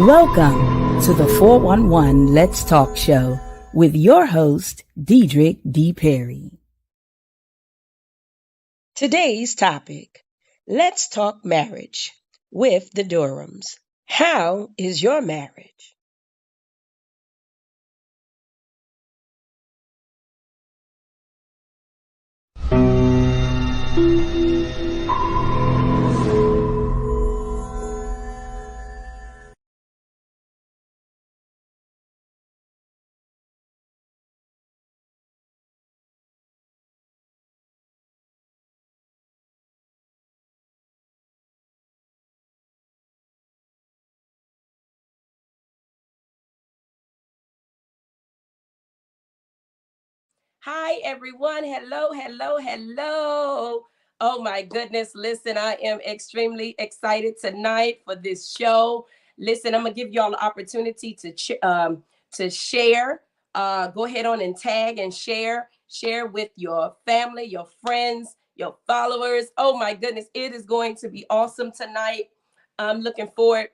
Welcome to the 411 Let's Talk Show with your host, Dedric D. Perry. Today's topic, let's talk marriage with the DURHAMS. How is your marriage? Hi, everyone. Hello. Oh, my goodness. Listen, I am extremely excited tonight for this show. Listen, I'm going to give y'all an opportunity to share. Go ahead on and tag and share. Share with your family, your friends, your followers. Oh, my goodness. It is going to be awesome tonight. I'm looking forward.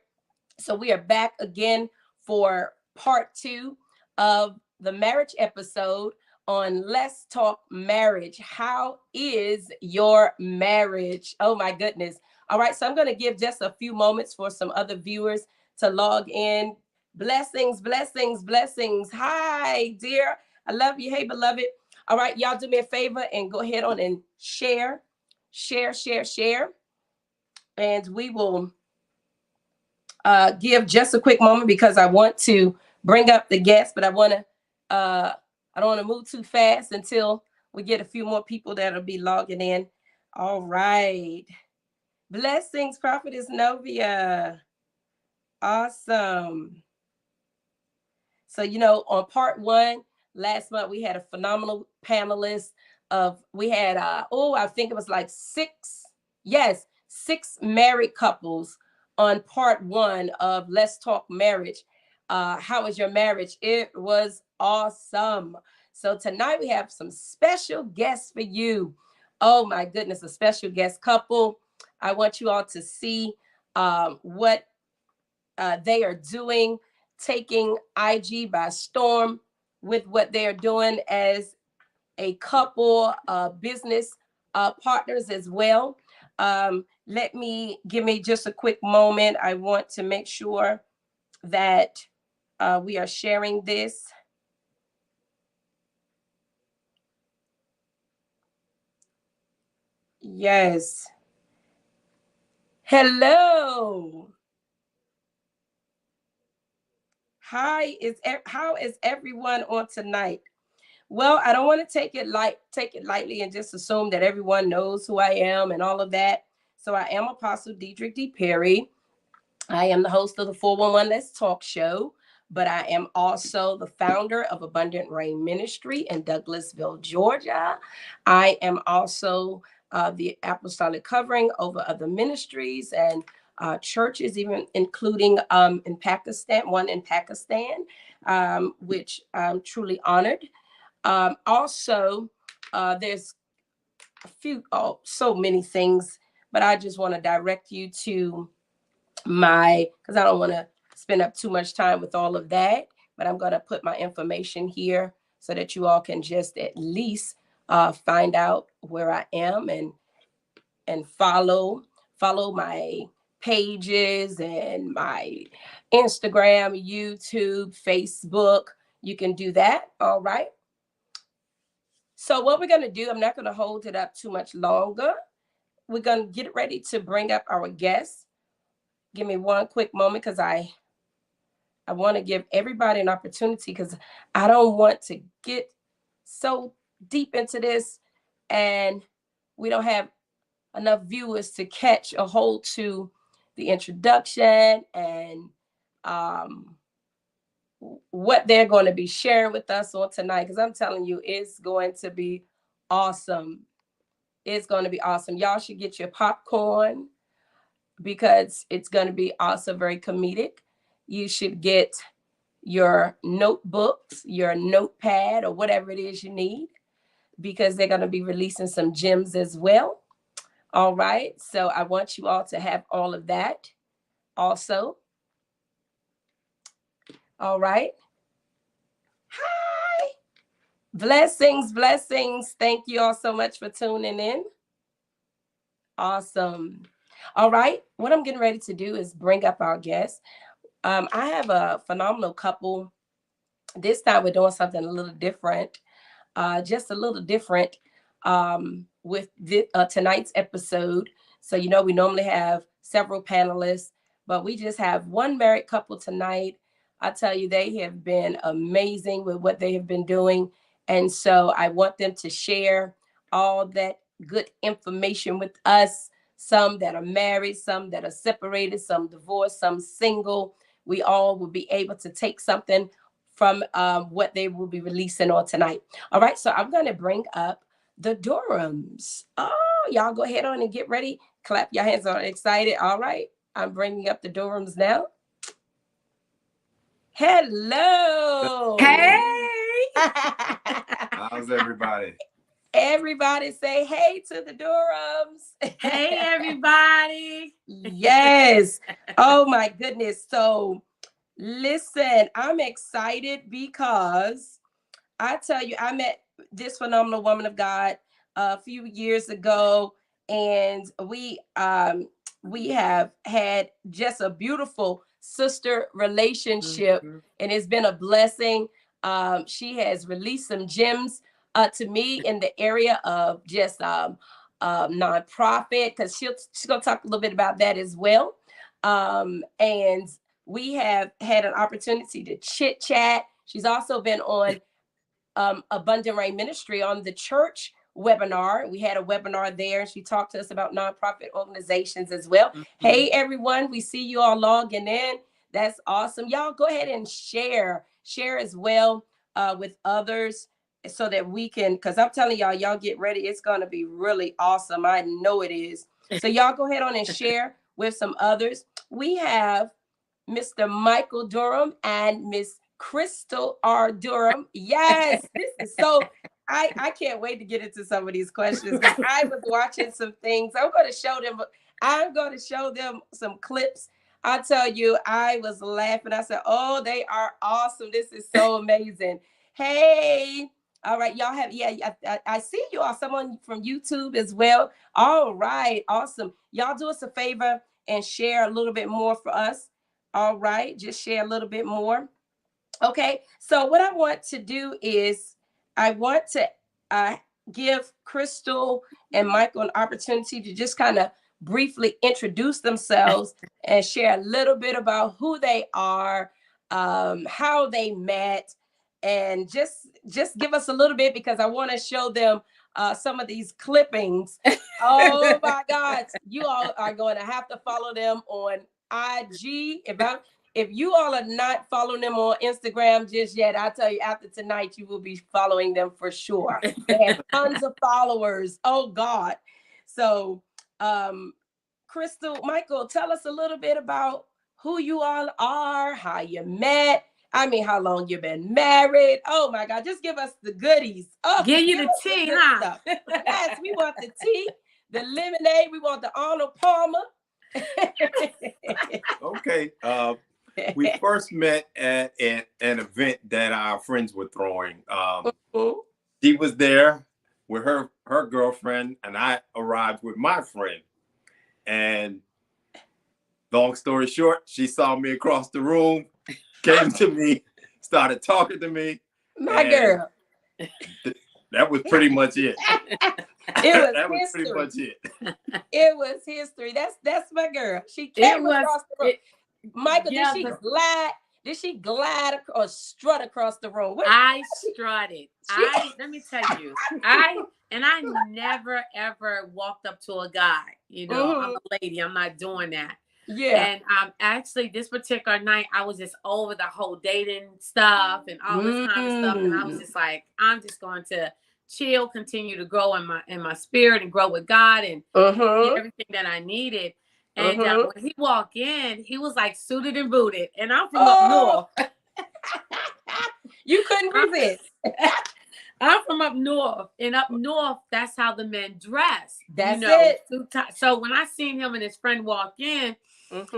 So we are back again for part 2 of the marriage episode on Let's Talk Marriage. How is your marriage? Oh my goodness. All right, so I'm going to give just a few moments for some other viewers to log in. Blessings. Hi, dear. I love you. Hey, beloved. All right, y'all do me a favor and go ahead on and share. And we will give just a quick moment because I want to bring up the guests, but I don't want to move too fast until we get a few more people that'll be logging in. All right. Blessings, Prophetess Novia. Awesome. So, on part 1, last month, we had a phenomenal panelist I think it was like 6 married couples on part 1 of Let's Talk Marriage. How was your marriage? It was awesome. So tonight we have some special guests for you. Oh my goodness, a special guest couple. I want you all to see what they are doing, taking IG by storm with what they are doing as a couple, business partners as well. Give me just a quick moment. I want to make sure that we are sharing this. Yes. Hello. How is everyone on tonight? Well, I don't want to take it lightly and just assume that everyone knows who I am and all of that. So I am Apostle Dedric D. Perry. I am the host of the 411 Let's Talk Show, but I am also the founder of Abundant Rain Ministry in Douglasville, Georgia. I am also the apostolic covering over other ministries and churches, even including in Pakistan, one in Pakistan, which I'm truly honored. Also, there's so many things, but I just want to direct you to because I don't want to spend up too much time with all of that, but I'm going to put my information here so that you all can just at least find out where I am and follow my pages and my Instagram, YouTube, Facebook. You can do that. All right. So what we're going to do, I'm not going to hold it up too much longer. We're going to get ready to bring up our guests. Give me one quick moment because I want to give everybody an opportunity because I don't want to get so deep into this and we don't have enough viewers to catch a hold to the introduction and what they're going to be sharing with us on tonight, because I'm telling you, it's going to be awesome. It's going to be awesome. Y'all should get your popcorn because it's going to be also very comedic. You should get your notebooks, your notepad, or whatever it is you need, because they're going to be releasing some gems as well. All right. So I want you all to have all of that also. All right. Hi. Blessings, blessings. Thank you all so much for tuning in. Awesome. All right. What I'm getting ready to do is bring up our guests. I have a phenomenal couple. This time we're doing something a little different. Just a little different with tonight's episode. So, we normally have several panelists, but we just have one married couple tonight. I tell you, they have been amazing with what they have been doing. And so I want them to share all that good information with us. Some that are married, some that are separated, some divorced, some single. We all will be able to take something from what they will be releasing on tonight. All right, so I'm going to bring up the DURHAMS. Oh, y'all go ahead on and get ready. Clap your hands on excited. All right, I'm bringing up the DURHAMS now. Hello. Hey. How's everybody? Everybody say hey to the DURHAMS. Hey, everybody. Yes. Oh, my goodness. So, listen, I'm excited because I tell you, I met this phenomenal woman of God a few years ago, and we have had just a beautiful sister relationship, and it's been a blessing. She has released some gems to me in the area of just nonprofit, because she's gonna talk a little bit about that as well. And we have had an opportunity to chit chat. She's also been on Abundant Rain Ministry on the church webinar. We had a webinar there, and she talked to us about nonprofit organizations as well. Hey, everyone, we see you all logging in. That's awesome. Y'all go ahead and share as well with others so that we can, because I'm telling y'all get ready. It's going to be really awesome. I know it is. So y'all go ahead on and share with some others. We have Mr. Michael Durham and Miss Crystal R. Durham. Yes, this is so. I can't wait to get into some of these questions. I was watching some things. I'm going to show them some clips. I'll tell you, I was laughing. I said, oh, they are awesome. This is so amazing. Hey, all right, y'all have, I see you all, someone from YouTube as well. All right, awesome. Y'all do us a favor and share a little bit more for us. All right, just share a little bit more. Okay, so what I want to do is I want to give Crystal and Michael an opportunity to just kind of briefly introduce themselves and share a little bit about who they are, how they met, and just give us a little bit, because I want to show them some of these clippings. Oh my God, you all are going to have to follow them on IG. If you all are not following them on Instagram just yet, I'll tell you, after tonight, you will be following them for sure. They have tons of followers. Oh God. So, Crystal, Michael, tell us a little bit about who you all are, how you met. I mean, how long you've been married. Oh my God, just give us the goodies. Oh, give you the tea, huh? Yes, we want the tea, the lemonade. We want the Arnold Palmer. Okay. We first met at an event that our friends were throwing. She was there with her girlfriend, and I arrived with my friend. And long story short, she saw me across the room, came to me, started talking to me. My girl. That was pretty much it. That was pretty much it. It was history. That's my girl. She came across the room. Michael, did she glide or strut across the room? I strutted. Let me tell you, I never ever walked up to a guy. I'm a lady. I'm not doing that. Yeah. And actually, this particular night, I was just over the whole dating stuff and all this kind of stuff, and I was just like, I'm just going to chill, continue to grow in my spirit and grow with God and get everything that I needed. And when he walked in, he was like suited and booted. And I'm from up north. You couldn't resist. I'm from up north. And up north, that's how the men dress. That's it. So when I seen him and his friend walk in,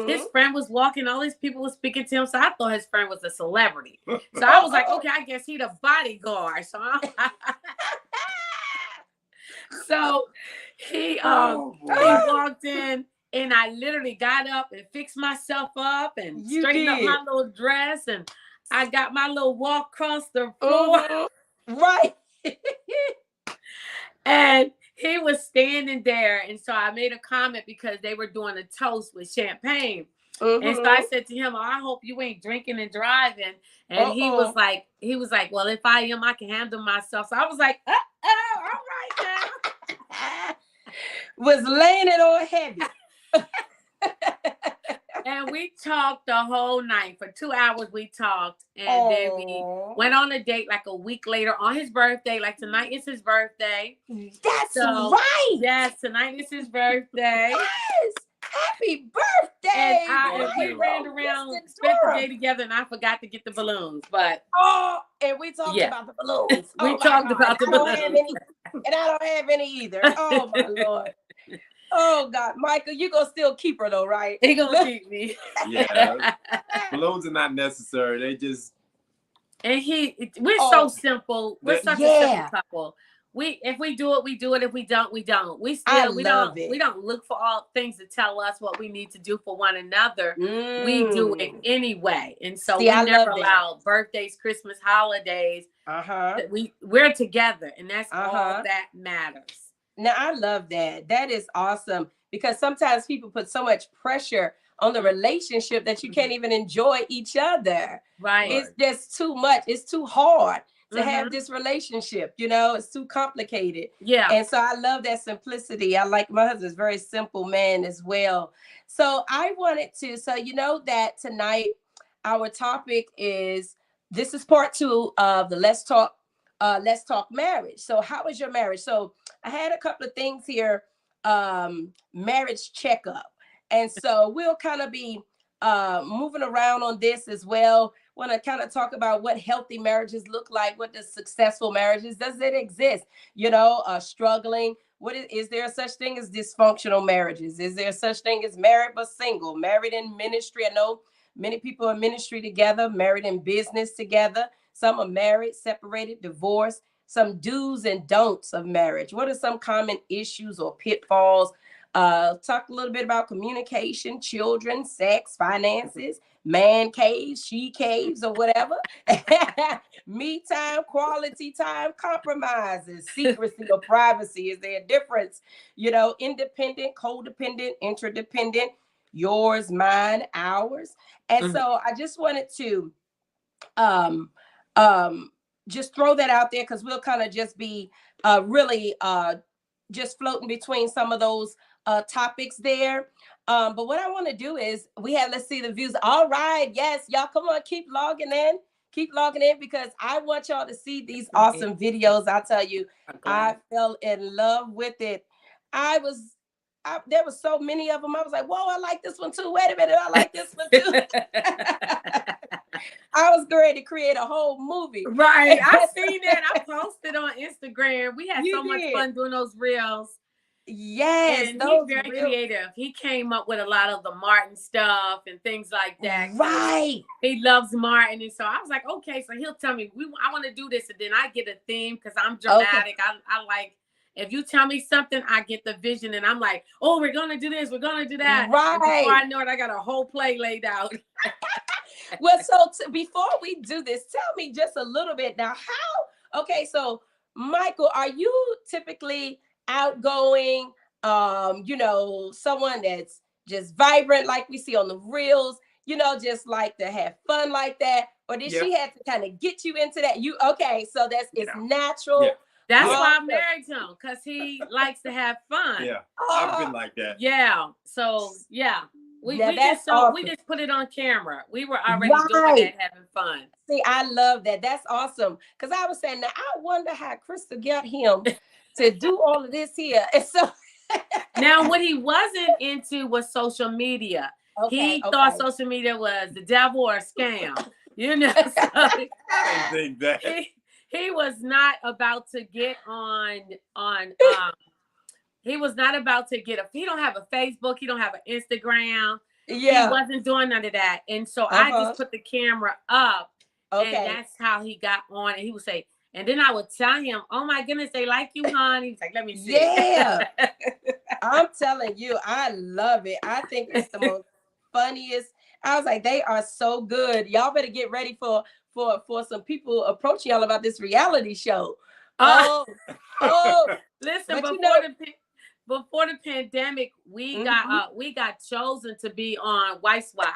His friend was walking, all these people were speaking to him, so I thought his friend was a celebrity. So I was like, okay, I guess he the bodyguard. So he walked in, and I literally got up and fixed myself up and straightened up my little dress, and I got my little walk across the floor. Right. And he was standing there, and so I made a comment because they were doing a toast with champagne. And so I said to him, I hope you ain't drinking and driving. And he was like, well, if I am, I can handle myself. So I was like, all right now. Was laying it on heavy. And we talked the whole night. For 2 hours we talked. And then we went on a date like a week later on his birthday. Like tonight is his birthday. That's right. Yes, tonight is his birthday. Yes. Happy birthday. And we ran around, spent the day together, and I forgot to get the balloons. But and we talked about the balloons. We talked about the balloons. And I don't have any either. Oh my Lord. Oh God, Michael, you gonna still keep her though, right? He gonna keep me. Yeah, balloons are not necessary. They just. And we're so simple. We're such a simple couple. If we do it, we do it. If we don't, we don't. We don't look for all things to tell us what we need to do for one another. We do it anyway. And so we never allow birthdays, Christmas, holidays. We're together, and that's all that matters. Now I love that. That is awesome, because sometimes people put so much pressure on the relationship that you can't even enjoy each other. Right. It's just too much. It's too hard to have this relationship, it's too complicated. Yeah. And so I love that simplicity. I like my husband's very simple man as well. So I wanted to, that tonight our topic is, this is part 2 of the Let's Talk Marriage. So how is your marriage? So I had a couple of things here, marriage checkup. And so we'll kind of be moving around on this as well. Want to kind of talk about what healthy marriages look like. What does successful marriages, does it exist? Struggling. Is there such thing as dysfunctional marriages? Is there such thing as married but single, married in ministry? I know many people are in ministry together, married in business together. Some are married, separated, divorced. Some do's and don'ts of marriage. What are some common issues or pitfalls? Talk a little bit about communication, children, sex, finances, man caves, she caves, or whatever. Me time, quality time, compromises, secrecy or privacy. Is there a difference? Independent, codependent, interdependent, yours, mine, ours. And so I just wanted to just throw that out there, because we'll kind of just be really just floating between some of those topics there. But what I want to do is, let's see the views. All right. Yes, y'all, come on, keep logging in, because I want y'all to see these awesome videos. I tell you, I fell in love with it. There were so many of them. I was like, whoa, I like this one too. Wait a minute, I like this one too. I was ready to create a whole movie. Right. I seen that. I posted on Instagram. We had so much fun doing those reels. Yes. And he's very creative. He came up with a lot of the Martin stuff and things like that. Right. He loves Martin. And so I was like, okay, so he'll tell me, I want to do this. And then I get a theme, because I'm dramatic. Okay. I like, if you tell me something, I get the vision, and I'm like, oh, we're going to do this. We're going to do that. Right. And before I know it, I got a whole play laid out. Well, so before we do this, tell me just a little bit now, so Michael, are you typically outgoing, someone that's just vibrant like we see on the reels, just like to have fun like that? Or did she have to kind of get you into that? So it's natural. Yeah. That's why I'm married to him, because he likes to have fun. Yeah, I've been like that. Yeah. So we just put it on camera. We were already doing that, having fun. See, I love that. That's awesome. Because I was saying, now I wonder how Krista got him to do all of this here. And so now, what he wasn't into was social media. He thought social media was the devil or a scam. So I didn't think that. He was not about to get on he was not about to get he don't have a Facebook, he don't have an Instagram. Yeah. He wasn't doing none of that. And so I just put the camera up. Okay. And that's how he got on. And he would say, and then I would tell him, oh my goodness, they like you, hon. He's like, let me see. Yeah. I'm telling you, I love it. I think it's the most funniest. I was like, they are so good. Y'all better get ready for some people approaching y'all about this reality show. Listen, before the pandemic, we got chosen to be on White Swap.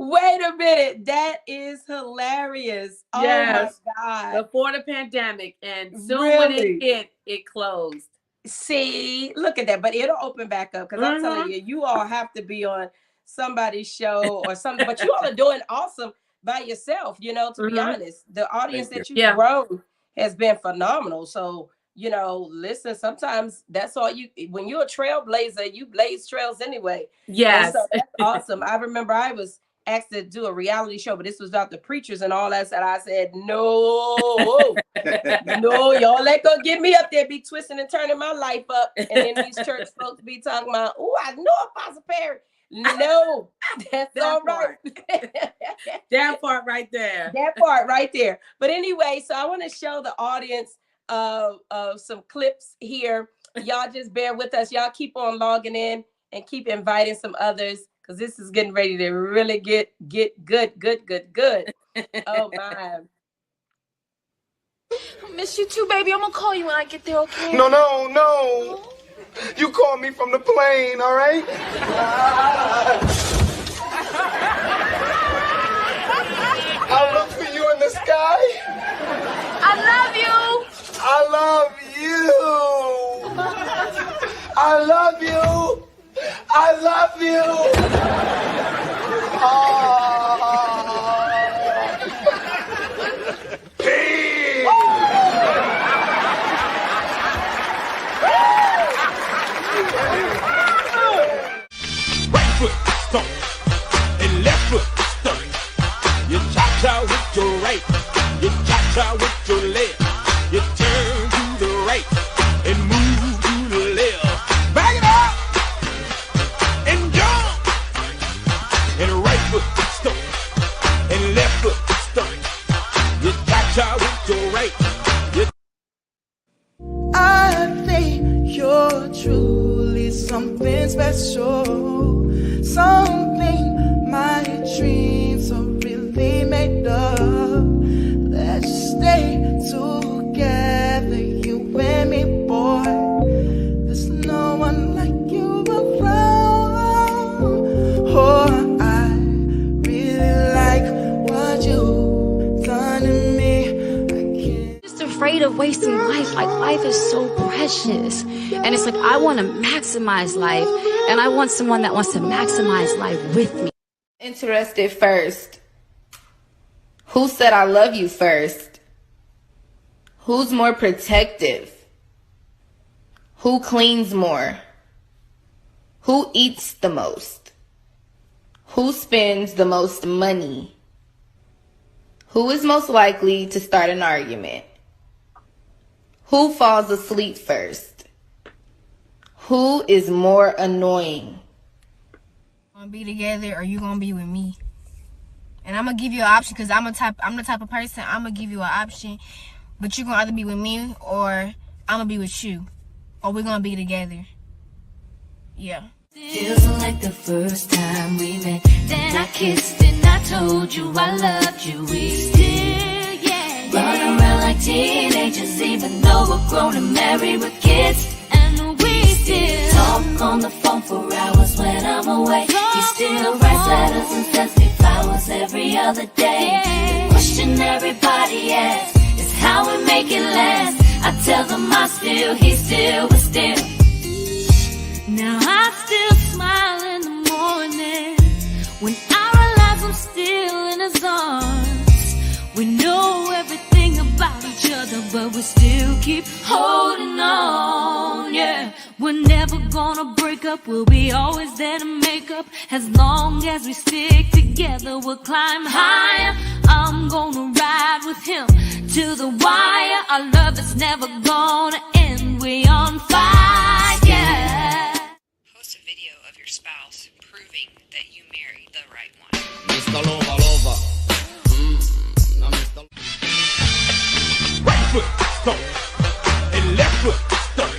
Wait a minute, that is hilarious. Yes. Oh my God. Before the pandemic, and soon when it hit, it closed. See, look at that. But it'll open back up, because I'm telling you, you all have to be on somebody's show or something. But you all are doing awesome by yourself, you know, to be honest. The audience that you've grown has been phenomenal. So, you know, listen, sometimes that's all when you're a trailblazer, you blaze trails anyway. Yes. So that's awesome. I remember I was asked to do a reality show, but this was about the preachers and all that. I said, no, no, y'all let go get me up there, be twisting and turning my life up. And then these church folks be talking about, oh, I know Apostle Perry. No, that's all right. That part right there. That part right there. But anyway, so I want to show the audience some clips here. Y'all just bear with us. Y'all keep on logging in and keep inviting some others, because this is getting ready to really get good. Oh my. I miss you too, baby. I'm gonna call you when I get there, okay? No. You call me from the plane, all right? I'll look for you in the sky. I love you. I love you. I love you. I love you. Right foot stomp and left foot stomp. You cha-cha with your right, you cha-cha with your left. You turn to the right and move to the left. Back it up and jump. And right foot stomp and left foot stomp. You cha-cha with your right. I think you're truly something special, something my dreams are really made of. Let's stay together, you and me, boy. There's no one like you around. Oh, I really like what you've done to me. I can't. Just afraid of wasting life. Like, life is so precious. And it's like, I want to maximize life. And I want someone that wants to maximize life with me. Interested first. Who said I love you first? Who's more protective? Who cleans more? Who eats the most? Who spends the most money? Who is most likely to start an argument? Who falls asleep first? Who is more annoying? Gonna be together, or you gonna be with me? And I'm gonna give you an option, because I'm the type of person, I'm gonna give you an option, but you're gonna either be with me or I'm gonna be with you, or we're gonna be together. Yeah. Feels like the first time we met. Then I kissed and I told you I loved you. We still, run around like teenagers, even though we're grown and married with kids. And we still talk on the phone for hours when I'm away. He still writes letters and sends me flowers every other day. The question everybody asks is how we make it last. I tell them I still, he still, we still. Now I still smile in the morning when I realize I'm still in his arms. We know everything about each other, but we still keep holding on, yeah. We're never gonna break up, we'll be always there to make up. As long as we stick together, we'll climb higher. I'm gonna ride with him to the wire. Our love is never gonna end, we on fire, yeah. hoping that you marry the right one. Mr. Lover. Now Mr. Right foot stomp and left foot stomp.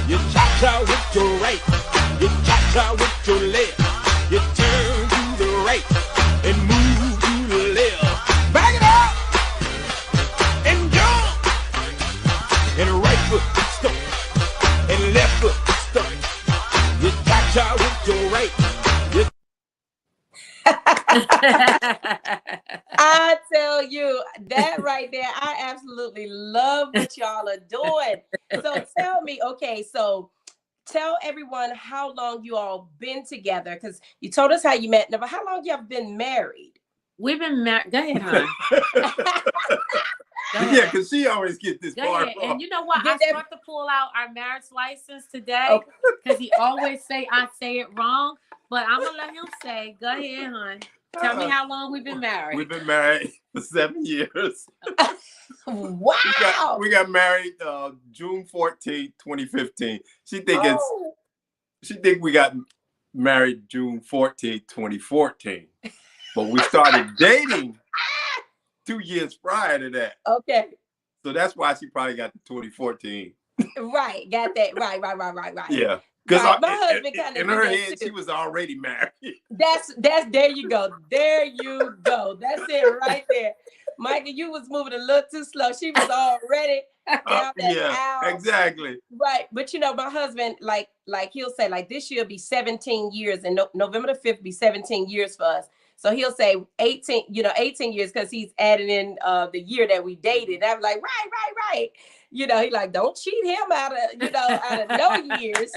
You cha-cha with your right, you cha-cha with your left. You turn to the right and move to the left. Back it up and jump. And right foot stomp and left foot stomp. You cha-cha with your right. I tell you, that right there, I absolutely love what y'all are doing. So tell me, okay, so tell everyone how long you all been together, because you told us how you met. Now, but how long y'all been married? We've been married. Go ahead, hon. Yeah, because she always gets this Go part ahead. wrong. And you know what? I start to pull out our marriage license today because he always say I say it wrong. But I'm gonna let him say. Go ahead, hon. Tell me how long we've been married. We've been married for 7 years. Wow. We got married June 14th, 2015. She think we got married June 14th, 2014. But we started dating 2 years prior to that. Okay. So that's why she probably got the 2014. Right. Got that. Right. Yeah. Because my husband kind of in her head, she was already married. That's there you go. There you go. That's it right there. Michael, you was moving a little too slow. She was already down that aisle. Exactly. Right. But you know, my husband, like he'll say, like, this year will be 17 years, and November the 5th be 17 years for us. So he'll say 18 years, because he's adding in the year that we dated. I'm like, right. You know, he like, don't cheat him out of no years.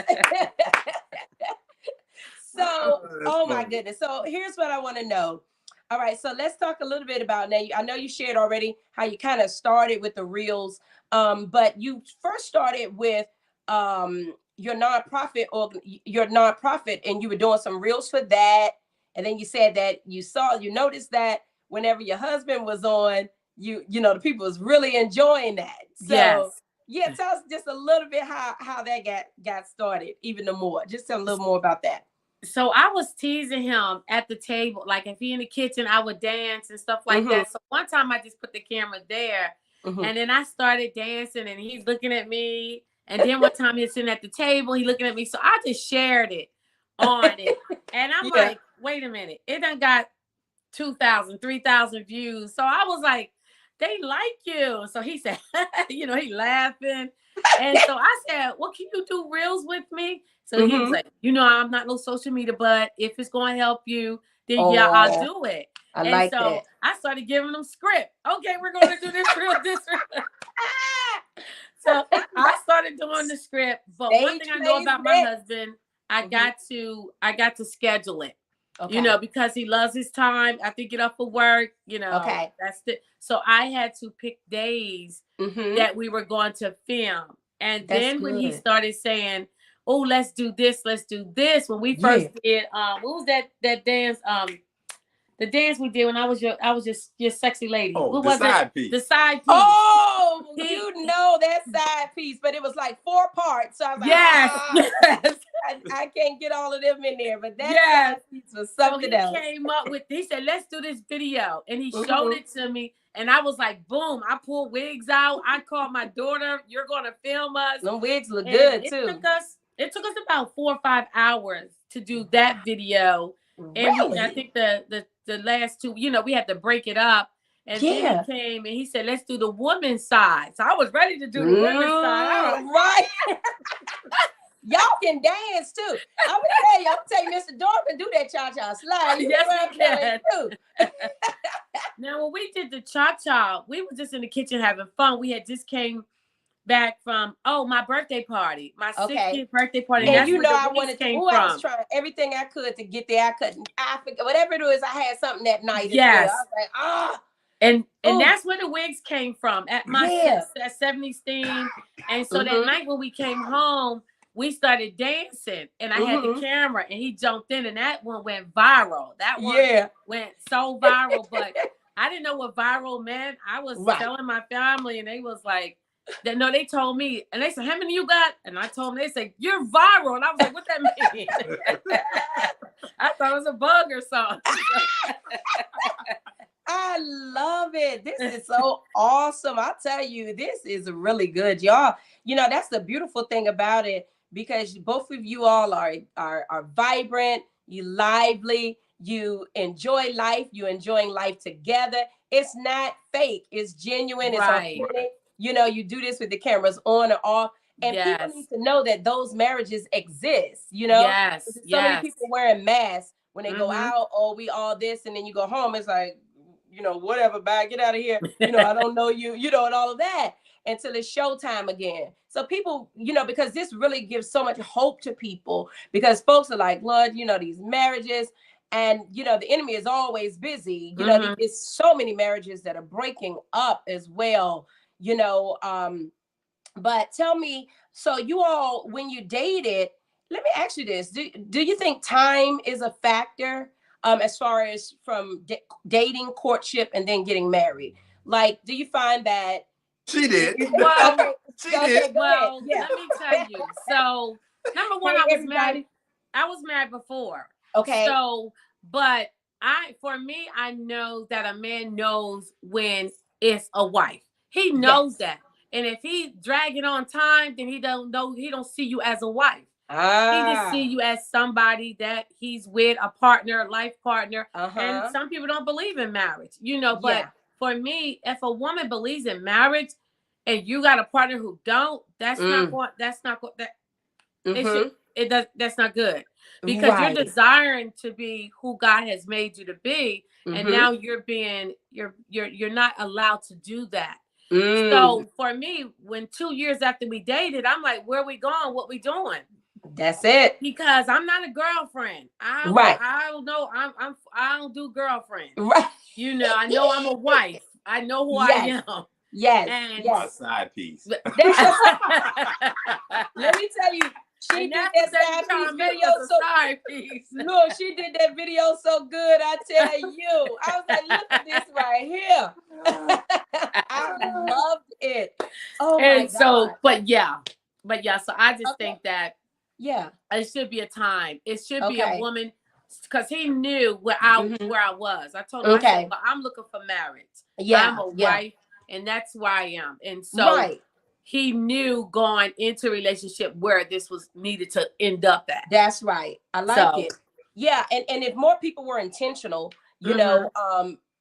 So, my goodness. So here's what I want to know. All right, so let's talk a little bit about now. I know you shared already how you kind of started with the reels, but you first started with your nonprofit, and you were doing some reels for that. And then you said that you noticed that whenever your husband was on, the people was really enjoying that. So yeah, tell us just a little bit how that got started, even more. Just tell a little more about that. So I was teasing him at the table, like if he in the kitchen, I would dance and stuff like that. So one time I just put the camera there, and then I started dancing, and he's looking at me. And then one time he's sitting at the table, he looking at me. So I just shared it on it, and I'm like, wait a minute, it done got 2,000, 3,000 views. So I was like, they like you. So he said, he laughing. And so I said, well, can you do reels with me? So he was like, I'm not no social media, but if it's going to help you, then I'll do it. I like that. I started giving them script. Okay, we're going to do this reel, this reel. So I started doing the script. But one thing I know about my husband, I got to schedule it. Okay. Because he loves his time. I have to get up for work, Okay. That's it. So I had to pick days that we were going to film. And then when he started saying, oh, let's do this. When we first did, what was that dance? The dance we did when I was your sexy lady. Oh, what the was side it? piece. The side piece. Oh, that side piece, but it was like 4 parts. So I was like, yes. I can't get all of them in there, but that side piece was something else. He said, let's do this video. And he showed it to me. And I was like, boom, I pulled wigs out. I called my daughter, you're going to film us. Them wigs look good, too. It took us about 4 or 5 hours to do that video. And I think the last 2, we had to break it up. And then he came and he said, let's do the woman's side. So I was ready to do the women's side. Right. Y'all can dance too. I'm gonna tell you, Mr. Dorf can do that cha-cha slide. Yes, he can too. Now, when we did the cha-cha, we were just in the kitchen having fun. We had just came back from my birthday party, my 60th birthday party. And that's I wanted to. I was trying everything I could to get there. I forget whatever it was. I had something that night. Yes. I was like, And that's where the wigs came from at my 70s thing. And so that night when we came home, we started dancing, and I had the camera, and he jumped in, and that one went viral. That one went so viral, but I didn't know what viral meant. I was telling my family, and they was like, they told me, and they said, how many you got? And I told them, they said, you're viral. And I was like, what that mean? I thought it was a bug or something. I love it. This is so awesome. I'll tell you, this is really good, y'all. You know, that's the beautiful thing about it, because both of you all are vibrant, you lively, you enjoy life, you're enjoying life together. It's not fake, it's genuine, it's authentic. You know, you do this with the cameras on or off. And people need to know that those marriages exist, you know? So many people wearing masks when they go out, oh, we all this, and then you go home, it's like, you know, whatever, bye, get out of here. You know, I don't know you, you know, and all of that until it's showtime again. So people, you know, because this really gives so much hope to people, because folks are like, Lord, you know, these marriages, and, you know, the enemy is always busy. You know, there's so many marriages that are breaking up as well, you know. But tell me, so you all, when you dated, let me ask you this. Do you think time is a factor as far as from dating, courtship, and then getting married? Like, do you find that? She did. Well, she did. Well, let me tell you. So, number one, I was married. I was married before. Okay. So, but for me, I know that a man knows when it's a wife. He knows that. And if he dragging on time, then he don't see you as a wife. He just see you as somebody that he's with, a partner, life partner. And some people don't believe in marriage, you know, but for me, if a woman believes in marriage and you got a partner who don't, that's not good, because you're desiring to be who God has made you to be. And now you're not allowed to do that. So for me, when 2 years after we dated, I'm like, where we going? What we doing? That's it. Because I'm not a girlfriend. I don't know. I don't do girlfriend. Right. You know, I know I'm a wife. I know who I am. Yes. And my side piece. Let me tell you, she did that side piece video side piece. Look, she did that video so good. I tell you, I was like, look at this right here. I loved it. Oh, and my God. So, but yeah. So I just think that it should be a time. It should be a woman, because he knew where I was. I told him, I said, well, I'm looking for marriage. I'm a wife, and that's where I am. And so he knew going into a relationship where this was needed to end up at. That's right. I like it. Yeah, and if more people were intentional, you know,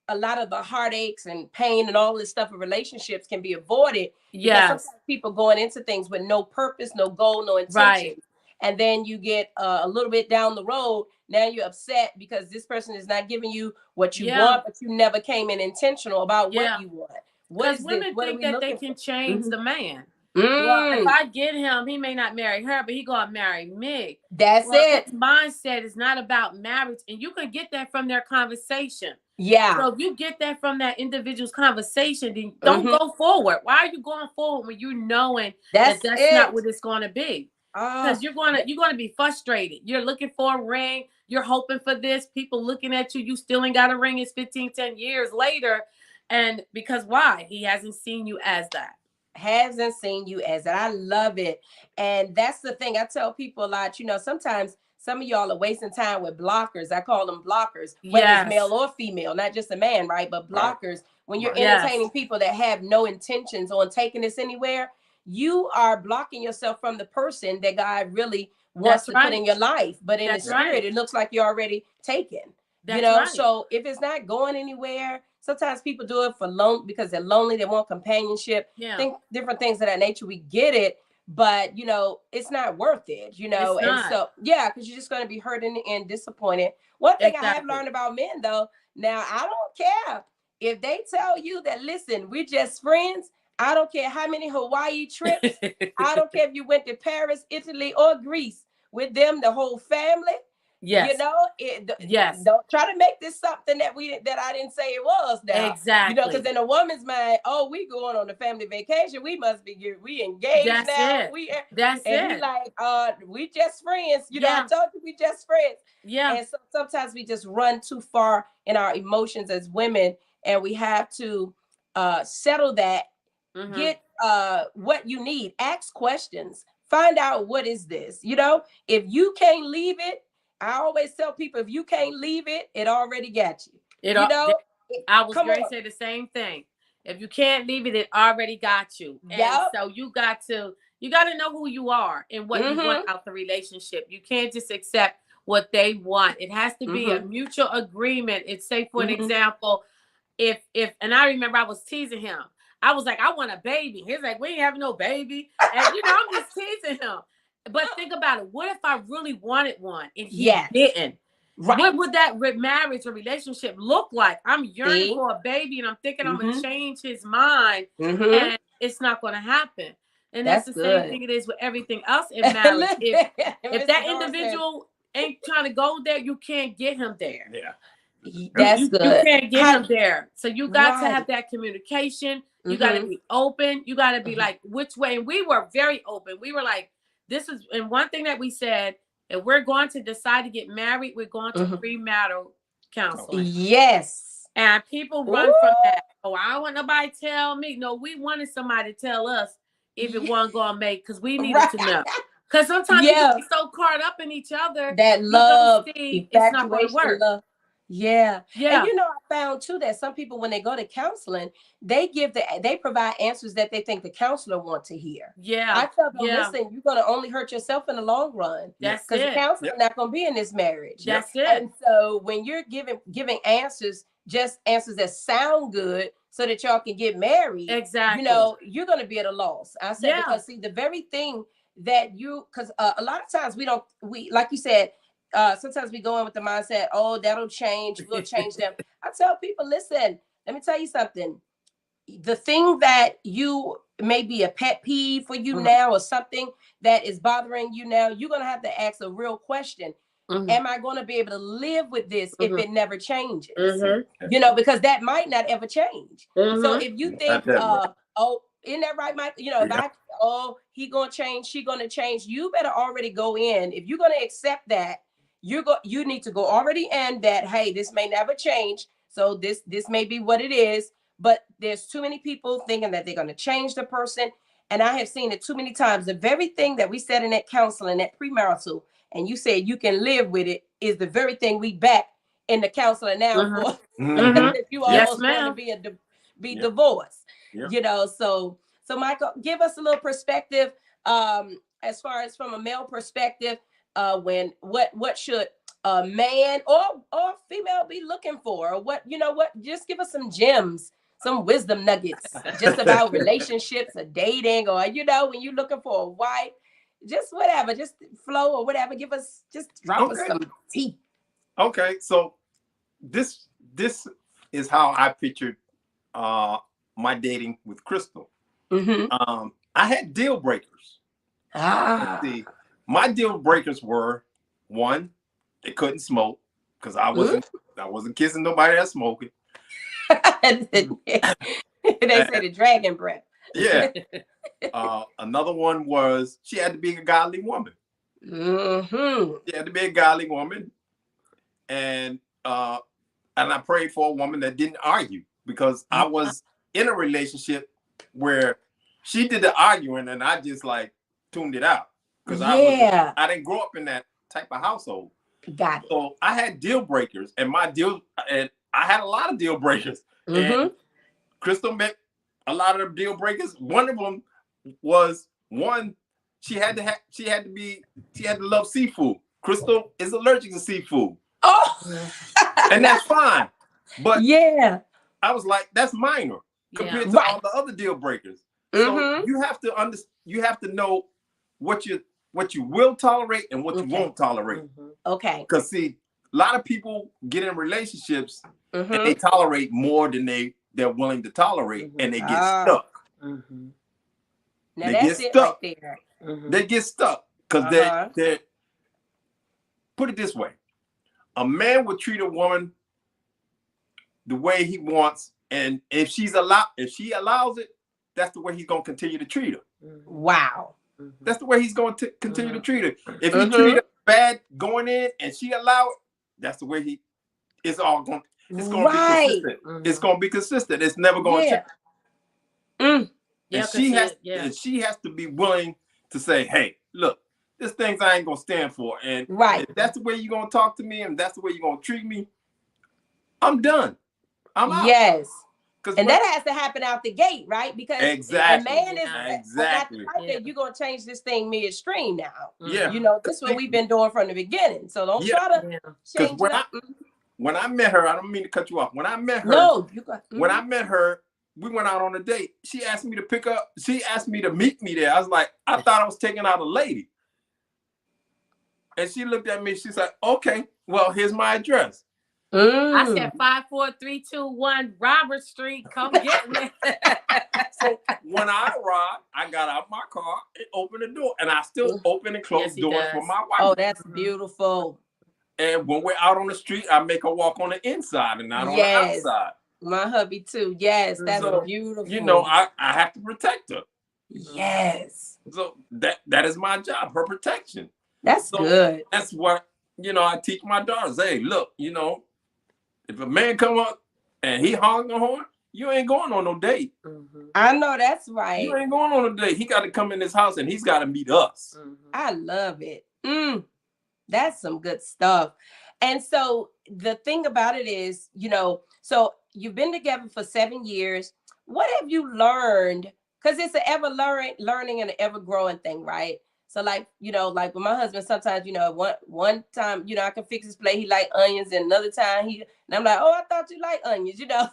a lot of the heartaches and pain and all this stuff in relationships can be avoided. Yes. Sometimes people going into things with no purpose, no goal, no intention. Right. And then you get a little bit down the road. Now you're upset because this person is not giving you what you want, but you never came in intentional about what you want. Because women think that they can change the man. Well, if I get him, he may not marry her, but he gonna marry me. That's it. His mindset is not about marriage, and you can get that from their conversation. Yeah. So if you get that from that individual's conversation, then don't go forward. Why are you going forward when you knowing that's not what it's going to be? Because you're gonna be frustrated. You're looking for a ring. You're hoping for this. People looking at you. You still ain't got a ring. It's 15, 10 years later. And because why? He hasn't seen you as that. Hasn't seen you as that. I love it. And that's the thing. I tell people a lot, you know, sometimes some of y'all are wasting time with blockers. I call them blockers, whether it's male or female, not just a man, right? But blockers, when you're entertaining people that have no intentions on taking this anywhere, you are blocking yourself from the person that God really wants to put in your life. But in the spirit, it looks like you're already taken. You know, so if it's not going anywhere, sometimes people do it for because they're lonely, they want companionship, think different things of that nature. We get it, but you know, it's not worth it, you know. And so because you're just going to be hurt and disappointed. One thing I have learned about men though, now I don't care if they tell you that, listen, we're just friends. I don't care how many Hawaii trips. I don't care if you went to Paris, Italy, or Greece with them, the whole family. Yes. You know, don't try to make this something that I didn't say it was now. Exactly. You know, because in a woman's mind, oh, we going on a family vacation. We must be we engaged now. That's it. He like, we just friends. You know, I told you we just friends. Yeah. And so sometimes we just run too far in our emotions as women, and we have to settle that. Get what you need. Ask questions. Find out what is this. You know, if you can't leave it, I always tell people, if you can't leave it, it already got you. I was going to say the same thing. If you can't leave it, it already got you. And so you got to know who you are and what you want out the relationship. You can't just accept what they want. It has to be a mutual agreement. It's say, for an example, if and I remember I was teasing him. I was like, I want a baby. He's like, we ain't having no baby. And I'm just teasing him. But think about it. What if I really wanted one and he didn't? Right. What would that marriage or relationship look like? I'm yearning for a baby and I'm thinking I'm going to change his mind and it's not going to happen. And that's the same thing it is with everything else in marriage. If that individual ain't trying to go there, you can't get him there. Yeah. That's good. You can't get him there. So you got to have that communication. You got to be open. You got to be like, which way? And we were very open. We were like, this is, and one thing that we said, if we're going to decide to get married, we're going to premarital counseling. Yes. And people run from that. Oh, I don't want nobody to tell me. No, we wanted somebody to tell us if it wasn't going to make, because we needed to know. Because sometimes you get so caught up in each other. That love, it's not going to work. Love. Yeah. And I found too that some people, when they go to counseling, they provide answers that they think the counselor wants to hear. Yeah. I tell them, listen, you're going to only hurt yourself in the long run. That's it. Because the counselor's not going to be in this marriage. That's it. And so when you're giving answers, just answers that sound good so that y'all can get married. Exactly. You're going to be at a loss. I said, because see, the very thing that because a lot of times we like you said, sometimes we go in with the mindset, oh, that'll change. We'll change them. I tell people, listen, let me tell you something. The thing that you may be a pet peeve for you now, or something that is bothering you now, you're going to have to ask a real question. Am I going to be able to live with this if it never changes? Because that might not ever change. So if you think, oh, isn't that right, Mike? He going to change, she going to change. You better already go in. If you're going to accept that, you need to go already in that, hey, this may never change. So this may be what it is, but there's too many people thinking that they're going to change the person. And I have seen it too many times. The very thing that we said in that counseling, that premarital, and you said you can live with it, is the very thing we back in the counseling now for. If you almost want to be divorced, So Michael, give us a little perspective, as far as from a male perspective. What should a man or female be looking for? Or what just give us some gems, some wisdom nuggets just about relationships or dating, or when you're looking for a wife, just whatever, just flow or whatever. Give us, just drop us some tea. Okay, so this is how I pictured my dating with Crystal. I had deal breakers. Let's see. My deal breakers were, one, they couldn't smoke, because I wasn't kissing nobody that's smoking. They say the dragon breath. Yeah. Another one was, she had to be a godly woman. She had to be a godly woman, and I prayed for a woman that didn't argue, because I was in a relationship where she did the arguing and I just like tuned it out. Because I didn't grow up in that type of household. Got it. So I had deal breakers, and I had a lot of deal breakers. And Crystal met a lot of deal breakers. One of them was she had to love seafood. Crystal is allergic to seafood. Oh, and that's fine. But I was like, that's minor compared to all the other deal breakers. So you have to know what you will tolerate and what you won't tolerate. Okay. Because see, a lot of people get in relationships and they tolerate more than they're willing to tolerate, and they get stuck. Now they that's get stuck. Right there. They get stuck because they put it this way: a man would treat a woman the way he wants, and if she allows it, that's the way he's gonna continue to treat her. Wow. That's the way he's going to continue to treat her. If he treat her bad going in and she allow it, that's the way it's going to be consistent. It's going to be consistent. It's never going to change. And she has to be willing to say, hey, look, there's things I ain't gonna stand for. And if that's the way you're gonna talk to me and that's the way you're gonna treat me, I'm done. I'm out. Yes. And that has to happen out the gate, right? Because a man is you're gonna change this thing midstream now. Yeah. You know, this is what we've been doing from the beginning. So don't try to change it up. When I met her, I don't mean to cut you off. When I met her, when I met her, we went out on a date. She asked me to meet me there. I was like, I thought I was taking out a lady. And she looked at me, she's like, okay, well, here's my address. I said 54321 Robert Street. Come get me. So when I arrived, I got out my car and opened the door, and I still open and close doors for my wife. Oh, that's beautiful. And when we're out on the street, I make her walk on the inside and not on the outside. My hubby too. Yes, that's beautiful. You know, I have to protect her. Yes. So that is my job, her protection. That's good. That's what, you know, I teach my daughters. Hey, look, you know, if a man come up and he honking the horn, you ain't going on no date. I know that's right. You ain't going on a date. He got to come in this house and he's got to meet us. I love it. That's some good stuff. And so the thing about it is, you know, so you've been together for 7 years. What have you learned? Because it's an ever learning and an ever growing thing, right? So like, you know, like with my husband, sometimes, you know, one time, you know, I can fix his plate. He like onions, and another time and I'm like, oh, I thought you like onions, you know.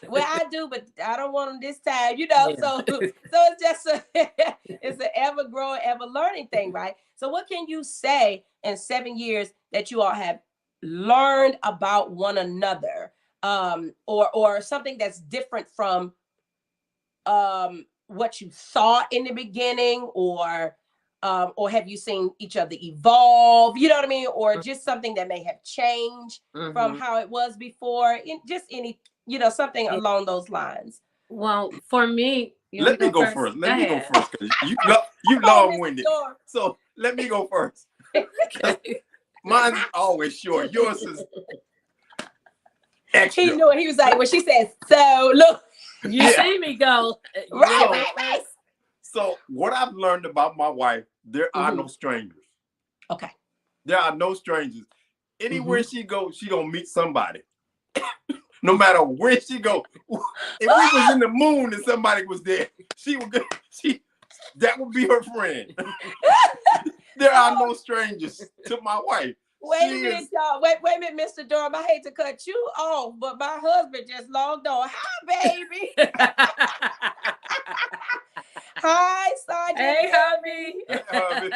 Well, I do, but I don't want them this time, you know. So it's just it's an ever growing, ever learning thing, right? So what can you say in 7 years that you all have learned about one another, or something that's different from what you thought in the beginning, or have you seen each other evolve, you know what I mean? Or just something that may have changed from how it was before, just any, you know, something along those lines. Well, for me, let me go first. Let me go first, because you long-winded. So let me go first. Mine's always short. Yours is extra. He knew it. He was like, when she says, so look. You see me go. Right. So what I've learned about my wife, there are no strangers. Okay. There are no strangers. Anywhere she goes, she gonna meet somebody. No matter where she go. If we was in the moon and somebody was there, that would be her friend. There are no strangers to my wife. Wait a minute, y'all. Wait a minute, Mr. Durham. I hate to cut you off, but my husband just logged on. Hi, baby. Hi, Sergeant. Hey, hubby. Hey, hubby.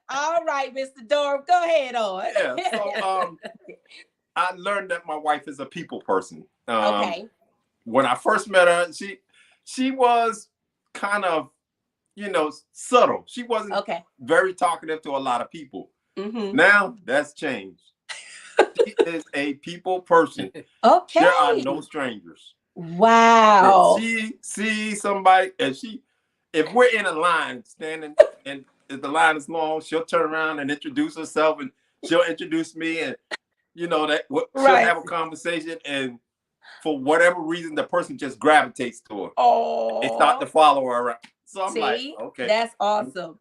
All right, Mr. Durham, go ahead on. Yeah, so I learned that my wife is a people person. Okay. When I first met her, she was kind of, you know, subtle. She wasn't very talkative to a lot of people. Now that's changed. She is a people person. Okay. There are no strangers. Wow. If she sees somebody, if we're in a line standing, and if the line is long, she'll turn around and introduce herself, and she'll introduce me, and you know that she'll have a conversation, and for whatever reason, the person just gravitates to her. Oh. They start to follow her around. So I'm See, like, okay, that's awesome.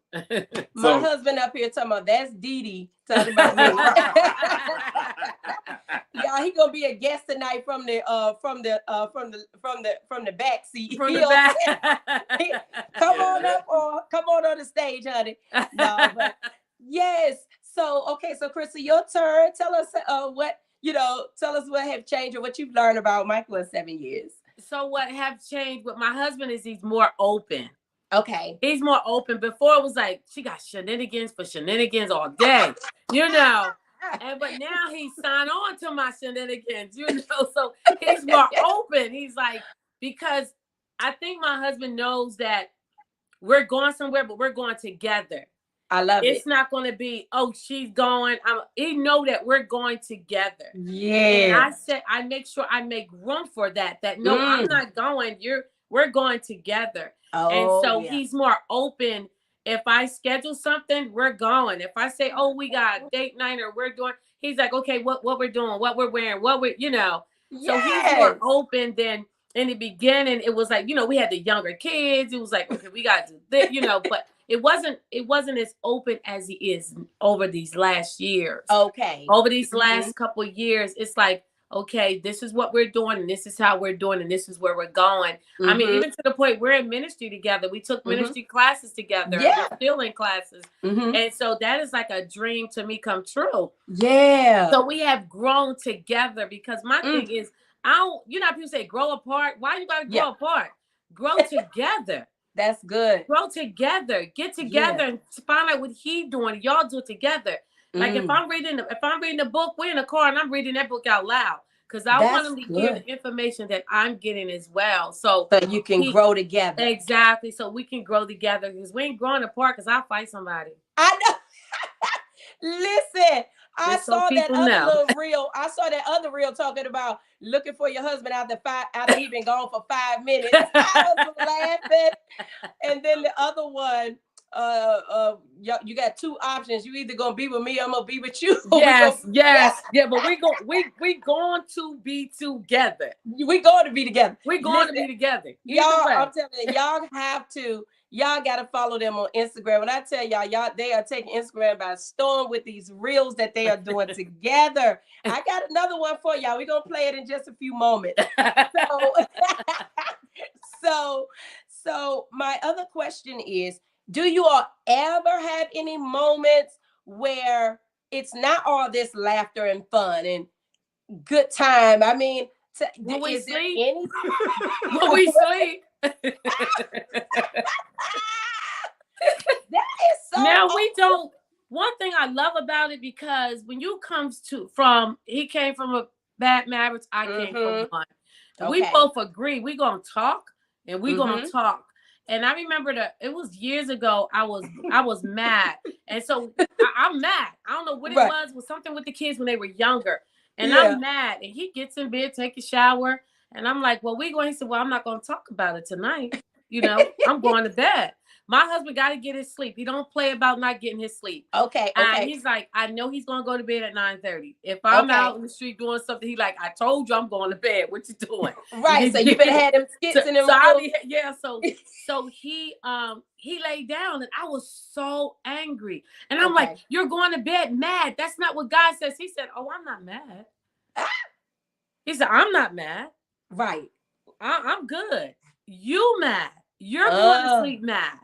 My husband up here talking about that's Dee talking about me. Y'all, he gonna be a guest tonight from the back seat. From the back. Come on the stage, honey. No, but yes. So okay, so Krista, your turn. Tell us tell us what have changed or what you've learned about Michael in 7 years. So what have changed with my husband is he's more open. Okay. He's more open. Before it was like she got shenanigans all day, you know. But now he's signed on to my shenanigans, you know. So he's more open. He's like, because I think my husband knows that we're going somewhere, but we're going together. I love it. It's not going to be, oh, she's going. He know that we're going together. Yeah. And I said, I make sure I make room for that. No, I'm not going. We're going together. Oh, and so he's more open. If I schedule something, we're going. If I say, oh, we got date night or we're doing, he's like, okay, what we're doing, what we're wearing, you know. Yes. So he's more open than in the beginning, it was like, you know, we had the younger kids. It was like, okay, we got to do this, you know, but it wasn't as open as he is over these last years. Okay. Over these last couple of years, it's like, okay, this is what we're doing, and this is how we're doing, and this is where we're going. I mean, even to the point we're in ministry together. We took ministry classes together. Yeah. We're still in classes. And so that is like a dream to me come true. Yeah. So we have grown together, because my thing is, you know how people say grow apart? Why you gotta grow apart? Grow together. That's good. Grow together. Get together and find out what he doing. Y'all do it together. Like if I'm reading a book, we're in a car and I'm reading that book out loud, because I want him to hear the information that I'm getting as well. So you can grow together. Exactly. So we can grow together, because we ain't growing apart, because I'll fight somebody. I know. Listen, I saw that other little reel. I saw that other reel talking about looking for your husband after he been gone for 5 minutes. I was laughing. And then the other one, you got two options. You either gonna be with me, or I'm gonna be with you. Yes. Yeah, but we going to be together. We going to be together. We're going to be together. Y'all, I'm telling you, y'all gotta follow them on Instagram. When I tell y'all, they are taking Instagram by storm with these reels that they are doing together. I got another one for y'all. We're gonna play it in just a few moments. So my other question is, do you all ever have any moments where it's not all this laughter and fun and good time? I mean, when we sleep, any... when we sleep. That is so now awesome. We don't. One thing I love about it, because when you he came from a bad marriage, I came from one. We both agree we're gonna talk, and we're gonna talk. And I remember it was years ago. I was mad, and so I'm mad. I don't know what it was something with the kids when they were younger, and I'm mad. And he gets in bed, take a shower, and I'm like, "Well, he said, well, I'm not going to talk about it tonight. You know, I'm going to bed. My husband got to get his sleep. He don't play about not getting his sleep. Okay. And he's like, I know he's going to go to bed at 9:30. If I'm out in the street doing something, he like, I told you I'm going to bed. What you doing? Right. So you better have them skits in them. So he laid down, and I was so angry. And I'm like, you're going to bed mad. That's not what God says. He said, oh, I'm not mad. He said, I'm not mad. Right. I'm good. You mad. You're going to sleep mad.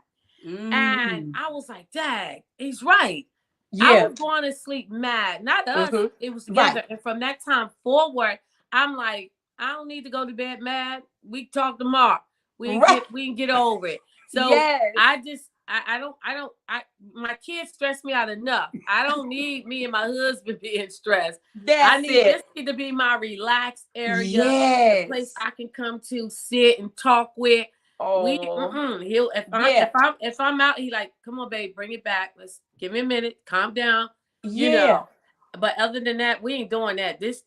And I was like, dang, he's right. Yeah. I was going to sleep mad. Not us. It was together. Right. And from that time forward, I'm like, I don't need to go to bed mad. We talk tomorrow. We can get over it. So my kids stress me out enough. I don't need me and my husband being stressed. This need to be my relaxed area. A place I can come to sit and talk with. If I'm out, he like, come on, babe, bring it back. Let's give me a minute, calm down. You know. But other than that, we ain't doing that. This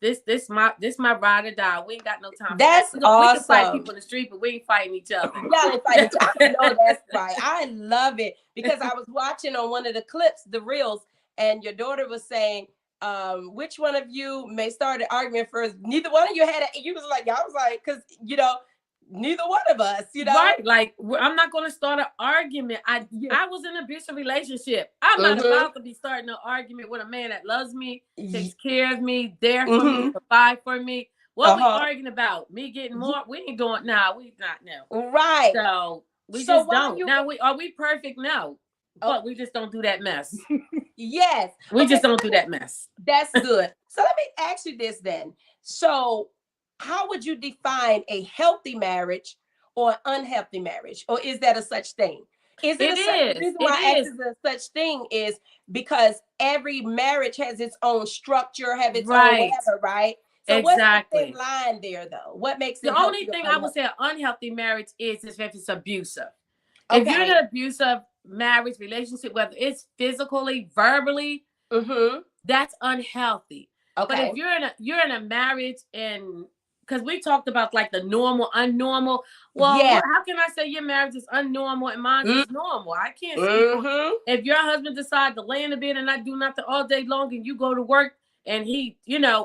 my ride or die. We ain't got no time. That's awesome. We can fight people in the street, but we ain't fighting each other. Y'all ain't fighting each other. No, that's right. I love it, because I was watching on one of the clips, the reels, and your daughter was saying, which one of you may start an argument first? Neither one of you had it. You was like, y'all was like, because neither one of us, right? Like, I'm not going to start an argument. I was in an abusive relationship. I'm not about to be starting an argument with a man that loves me, takes care of me, there for me, provide for me. What we arguing about? Me getting more? We ain't doing. Nah, we not now. Right. So we just don't. Now are we perfect? No. But we just don't do that mess. Yes. We just don't do that mess. That's good. So let me ask you this then. So how would you define a healthy marriage or unhealthy marriage? Or is that a such thing? The reason why I ask is a such thing is because every marriage has its own structure, have its own whatever, right? So what's the thin line there, though? What makes it the only thing I would say an unhealthy marriage is if it's abusive. If you're in an abusive marriage relationship, whether it's physically, verbally, that's unhealthy. Okay. But if you're in a marriage, and because we talked about like the normal, unnormal. Well, how can I say your marriage is unnormal and mine is normal? I can't speak. If your husband decides to lay in the bed and not do nothing all day long, and you go to work and he,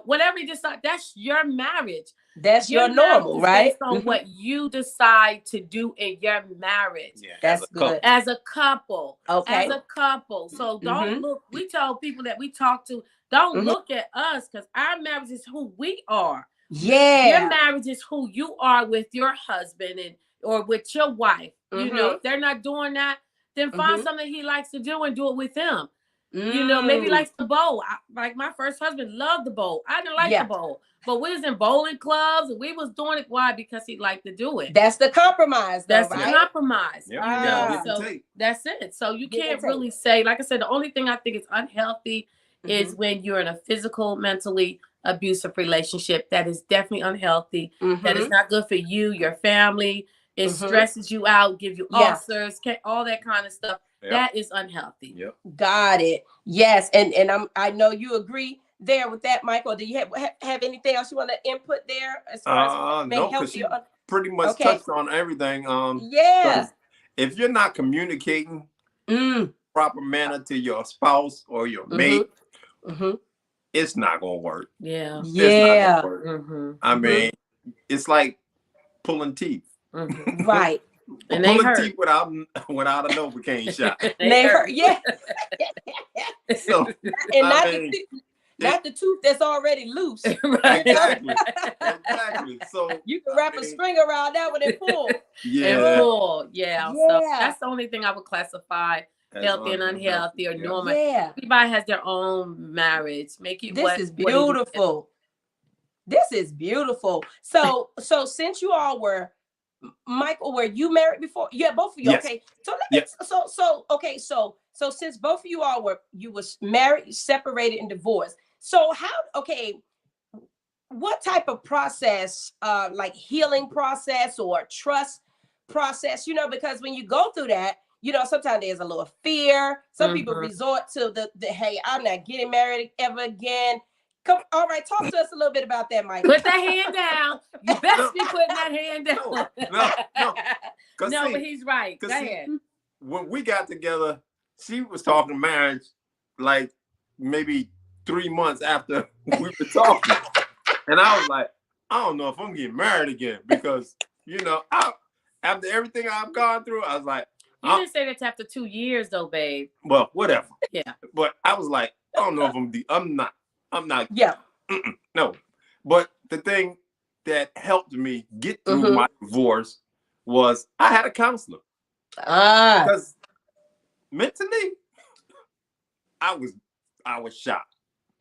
whatever he decides, that's your marriage. That's your normal, right? Based on what you decide to do in your marriage. Yeah, That's good. As a couple. Okay. As a couple. So don't look, we tell people that we talk to, don't look at us, because our marriage is who we are. Yeah. Your marriage is who you are with your husband and or with your wife. You know, if they're not doing that, then find something he likes to do and do it with him. You know, maybe he likes to bowl. Like my first husband loved to bowl. I didn't like to bowl. But we was in bowling clubs and we was doing it. Why? Because he liked to do it. That's the compromise, though, That's right? the compromise. Yeah, So that's it. So you can't really say, like I said, the only thing I think is unhealthy is when you're in a physical, mentally abusive relationship. That is definitely unhealthy. That is not good for you, your family. It stresses you out, give you ulcers, all that kind of stuff. That is unhealthy. Got it. Yes, and I know you agree there with that, Michael. Do you have anything else you want to input there as far as no, because she pretty much touched on everything. If you're not communicating proper manner to your spouse or your mate, it's not gonna work. Yeah. It's not gonna work. I mean, it's like pulling teeth. Right. And they hurt. Teeth without a Novocaine shot. They hurt. Yeah. So, and not the tooth that's already loose. Exactly. So you can wrap a string around that one and pull. So that's the only thing I would classify healthy and unhealthy or normal. Everybody has their own marriage. Make it. This is beautiful. This is beautiful. So since you all were, Michael, were you married before? Yeah, both of you. Yes. Okay. So since both of you all were married, separated, and divorced. So what type of process, like healing process or trust process, because when you go through that, sometimes there's a little fear. Some people resort to the hey, I'm not getting married ever again. All right, talk to us a little bit about that, Mike. Put that hand down. You best be putting that hand down. No, but he's right. Go ahead. When we got together, she was talking marriage like maybe 3 months after we were talking. And I was like, I don't know if I'm getting married again because, after everything I've gone through, I was like. You didn't say that after 2 years though, babe. Well, whatever. Yeah. But I was like, I don't know if I'm not. Yeah. No. But the thing that helped me get through my divorce was I had a counselor. Because mentally, I was shot.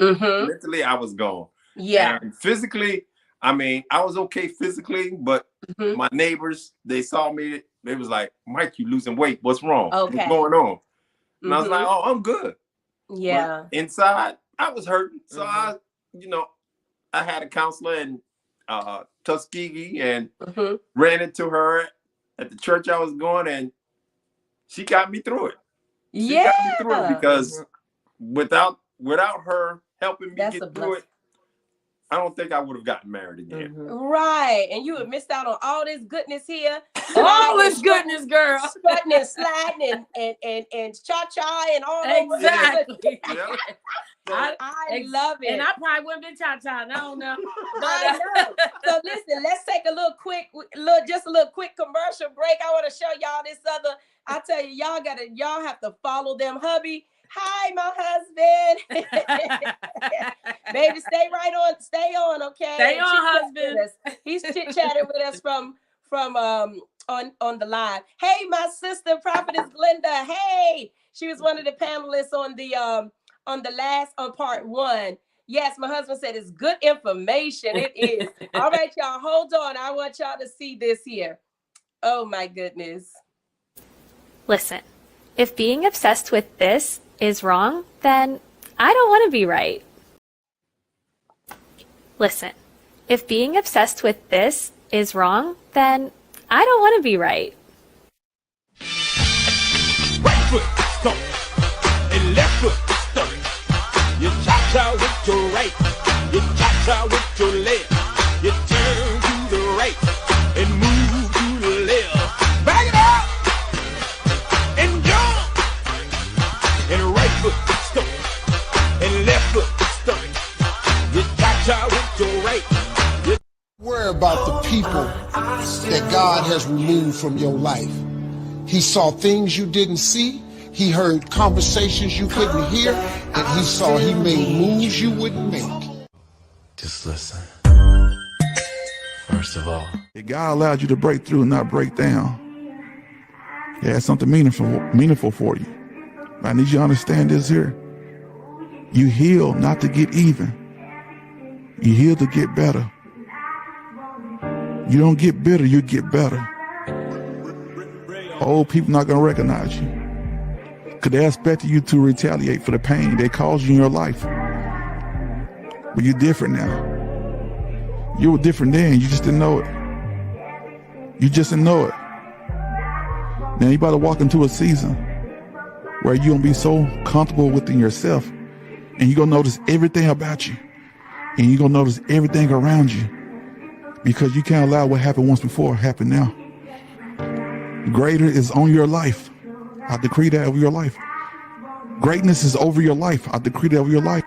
Mentally, I was gone. Yeah. And physically, I mean, I was okay physically, but my neighbors, they saw me. They was like, Mike, you losing weight. What's wrong? Okay. What's going on? And I was like, oh, I'm good. Yeah. But inside, I was hurting. So I had a counselor in Tuskegee and ran into her at the church I was going, and she got me through it. She got me through it because without her helping me get through it, I don't think I would have gotten married again. Right. And you have missed out on all this goodness here. All this goodness, girl. Strutting and sliding and cha-cha and all over. Exactly. I love it. And I probably wouldn't been cha-cha. I don't know. I know. So listen, let's take a little quick commercial break. I want to show y'all this other. I tell you, y'all have to follow them, hubby. Hi, my husband. Baby, stay on, okay? Stay on, husband. He's chit-chatting with us from on the line. Hey, my sister, Prophetess Glenda. Hey, she was one of the panelists on part 1. Yes, my husband said it's good information. It is. All right, y'all, hold on. I want y'all to see this here. Oh my goodness. Listen, if being obsessed with this is wrong, then I don't want to be right. Listen, if being obsessed with this is wrong, then I don't want to be right. Right foot stomp and left foot stomp. You cha-cha with your right, you cha-cha with your left. You turn to the right and move to the left. Back it up and jump. And right foot stomp and left foot stomp. You cha-cha with your right. Worry people that God has removed from your life. He saw things you didn't see. He heard conversations you couldn't hear. And he made moves you wouldn't make. Just listen. First of all, if God allowed you to break through and not break down, He has something meaningful for you. I need you to understand this here. You heal not to get even. You heal to get better. You don't get bitter, you get better. Old people not going to recognize you because they expected you to retaliate for the pain they caused you in your life. But you're different now. You were different then, you just didn't know it. You just didn't know it. Now you about to walk into a season where you're going to be so comfortable within yourself and you're going to notice everything about you and you're going to notice everything around you because you can't allow what happened once before happen now. Greater is on your life. I decree that over your life. Greatness is over your life. I decree that over your life.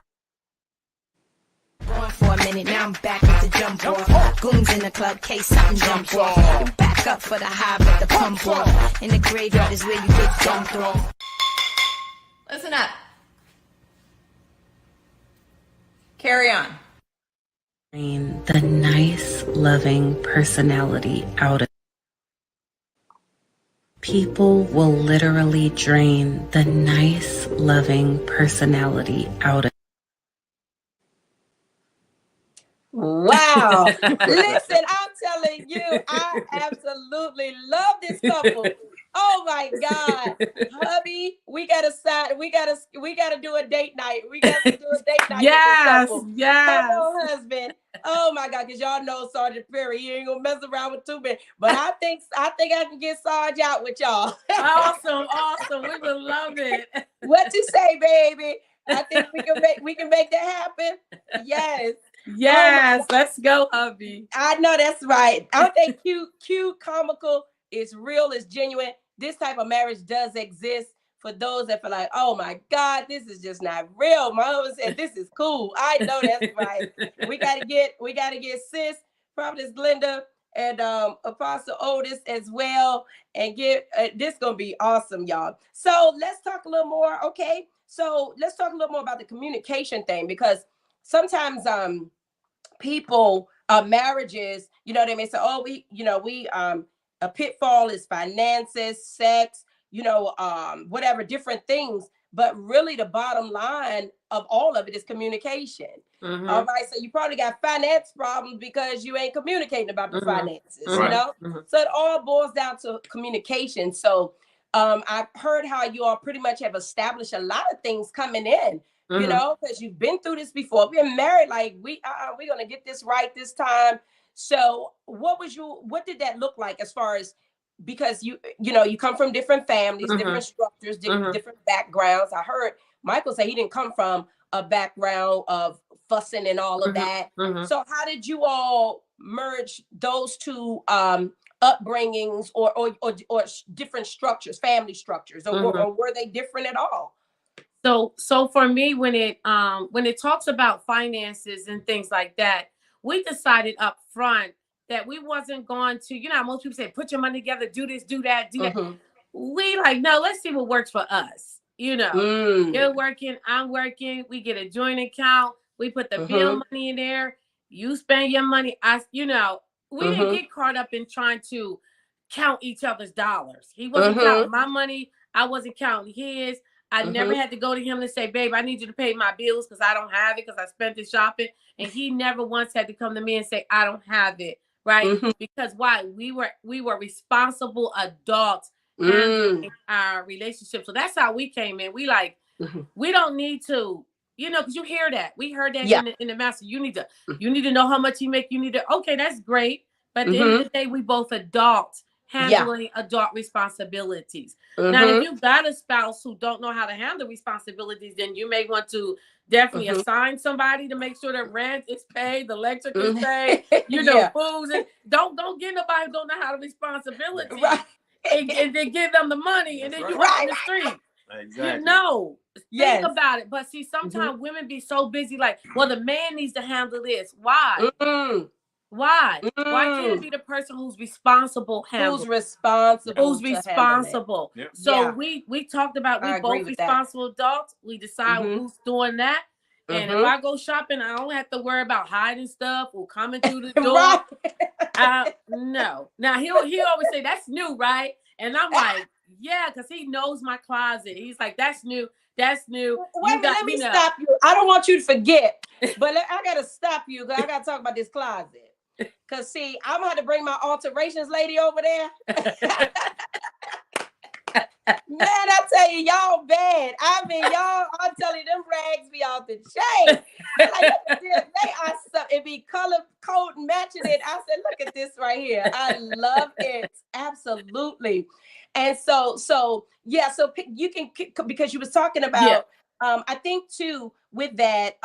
For a minute, now I'm back with the jump off. Goons in the club, case something jump off. Back up for the high, but the pump off. In the graveyard is where you get dumped off. Listen up. Carry on. The nice, loving personality out of people will literally drain the nice, loving personality out of. Wow. Listen, I'm telling you, I absolutely love this couple. Oh my God. Hubby, we gotta do a date night. We gotta do a date night. Yes, with this couple. yes. Come on, husband. Oh my God, because y'all know Sergeant Perry. He ain't gonna mess around with too many. But I think I can get Sarge out with y'all. Awesome. We would love it. What you say, baby? I think we can make that happen. Yes. Yes, let's go, hubby. I know that's right. Aren't they cute, comical? It's real, it's genuine. This type of marriage does exist for those that feel like, oh my God, this is just not real. My husband said this is cool. I know that's right. We gotta get sis, Prophetess Glenda, and Apostle Otis as well, and get this gonna be awesome, y'all. So let's talk a little more. Okay, so let's talk a little more about the communication thing, because sometimes people marriages, you know, they may say, oh, we a pitfall is finances, sex, whatever, different things. But really the bottom line of all of it is communication. Mm-hmm. All right. So you probably got finance problems because you ain't communicating about the finances, Right. So it all boils down to communication. So I've heard how you all pretty much have established a lot of things coming in, because you've been through this before. We've been married, like we're going to get this right this time. So what did that look like as far as, because you come from different families, different structures, different backgrounds. I heard Michael say he didn't come from a background of fussing and all of that. So how did you all merge those two upbringings or different structures, family structures, or were they different at all? So for me, when it talks about finances and things like that, we decided up front that we wasn't going to, most people say, put your money together, do this, do that, do that. We no, let's see what works for us. You're working, I'm working, we get a joint account, we put the bill money in there, you spend your money, we didn't get caught up in trying to count each other's dollars. He wasn't counting my money, I wasn't counting his. I never had to go to him and say, babe, I need you to pay my bills because I don't have it because I spent it shopping. And he never once had to come to me and say, I don't have it. Right. Because why? We were responsible adults handling our relationship. So that's how we came in. We we don't need to, because you hear that. We heard that in the master. You need to know how much you make. You need to, okay, that's great. But at the end of the day, we both adults handling adult responsibilities. Now, if you got a spouse who don't know how to handle responsibilities, then you may want to definitely assign somebody to make sure that rent is paid, the electric is paid, foods. And don't get nobody who don't know how to responsibility. Right. And then give them the money, and then you out in the street. Exactly. Think about it. But see, sometimes women be so busy, well, the man needs to handle this. Why? Why? Why can't it be the person who's responsible? Who's responsible? Who's responsible? Yep. So we talked about we both responsible adults. We decide who's doing that. And if I go shopping, I don't have to worry about hiding stuff or coming through the door. No. Now he always say that's new, right? And I'm like, yeah, because he knows my closet. He's like, that's new. That's new. Wait, let me stop you. I don't want you to forget, but I gotta stop you because I gotta talk about this closet. Cause see, I'm gonna have to bring my alterations lady over there. Man, I tell you, y'all bad. I mean, y'all, I'm telling you, them rags be off the chain. Like, they are stuff. It be color code matching it. I said, look at this right here. I love it. Absolutely. And so yeah, so you can, because you was talking about, I think too, with that,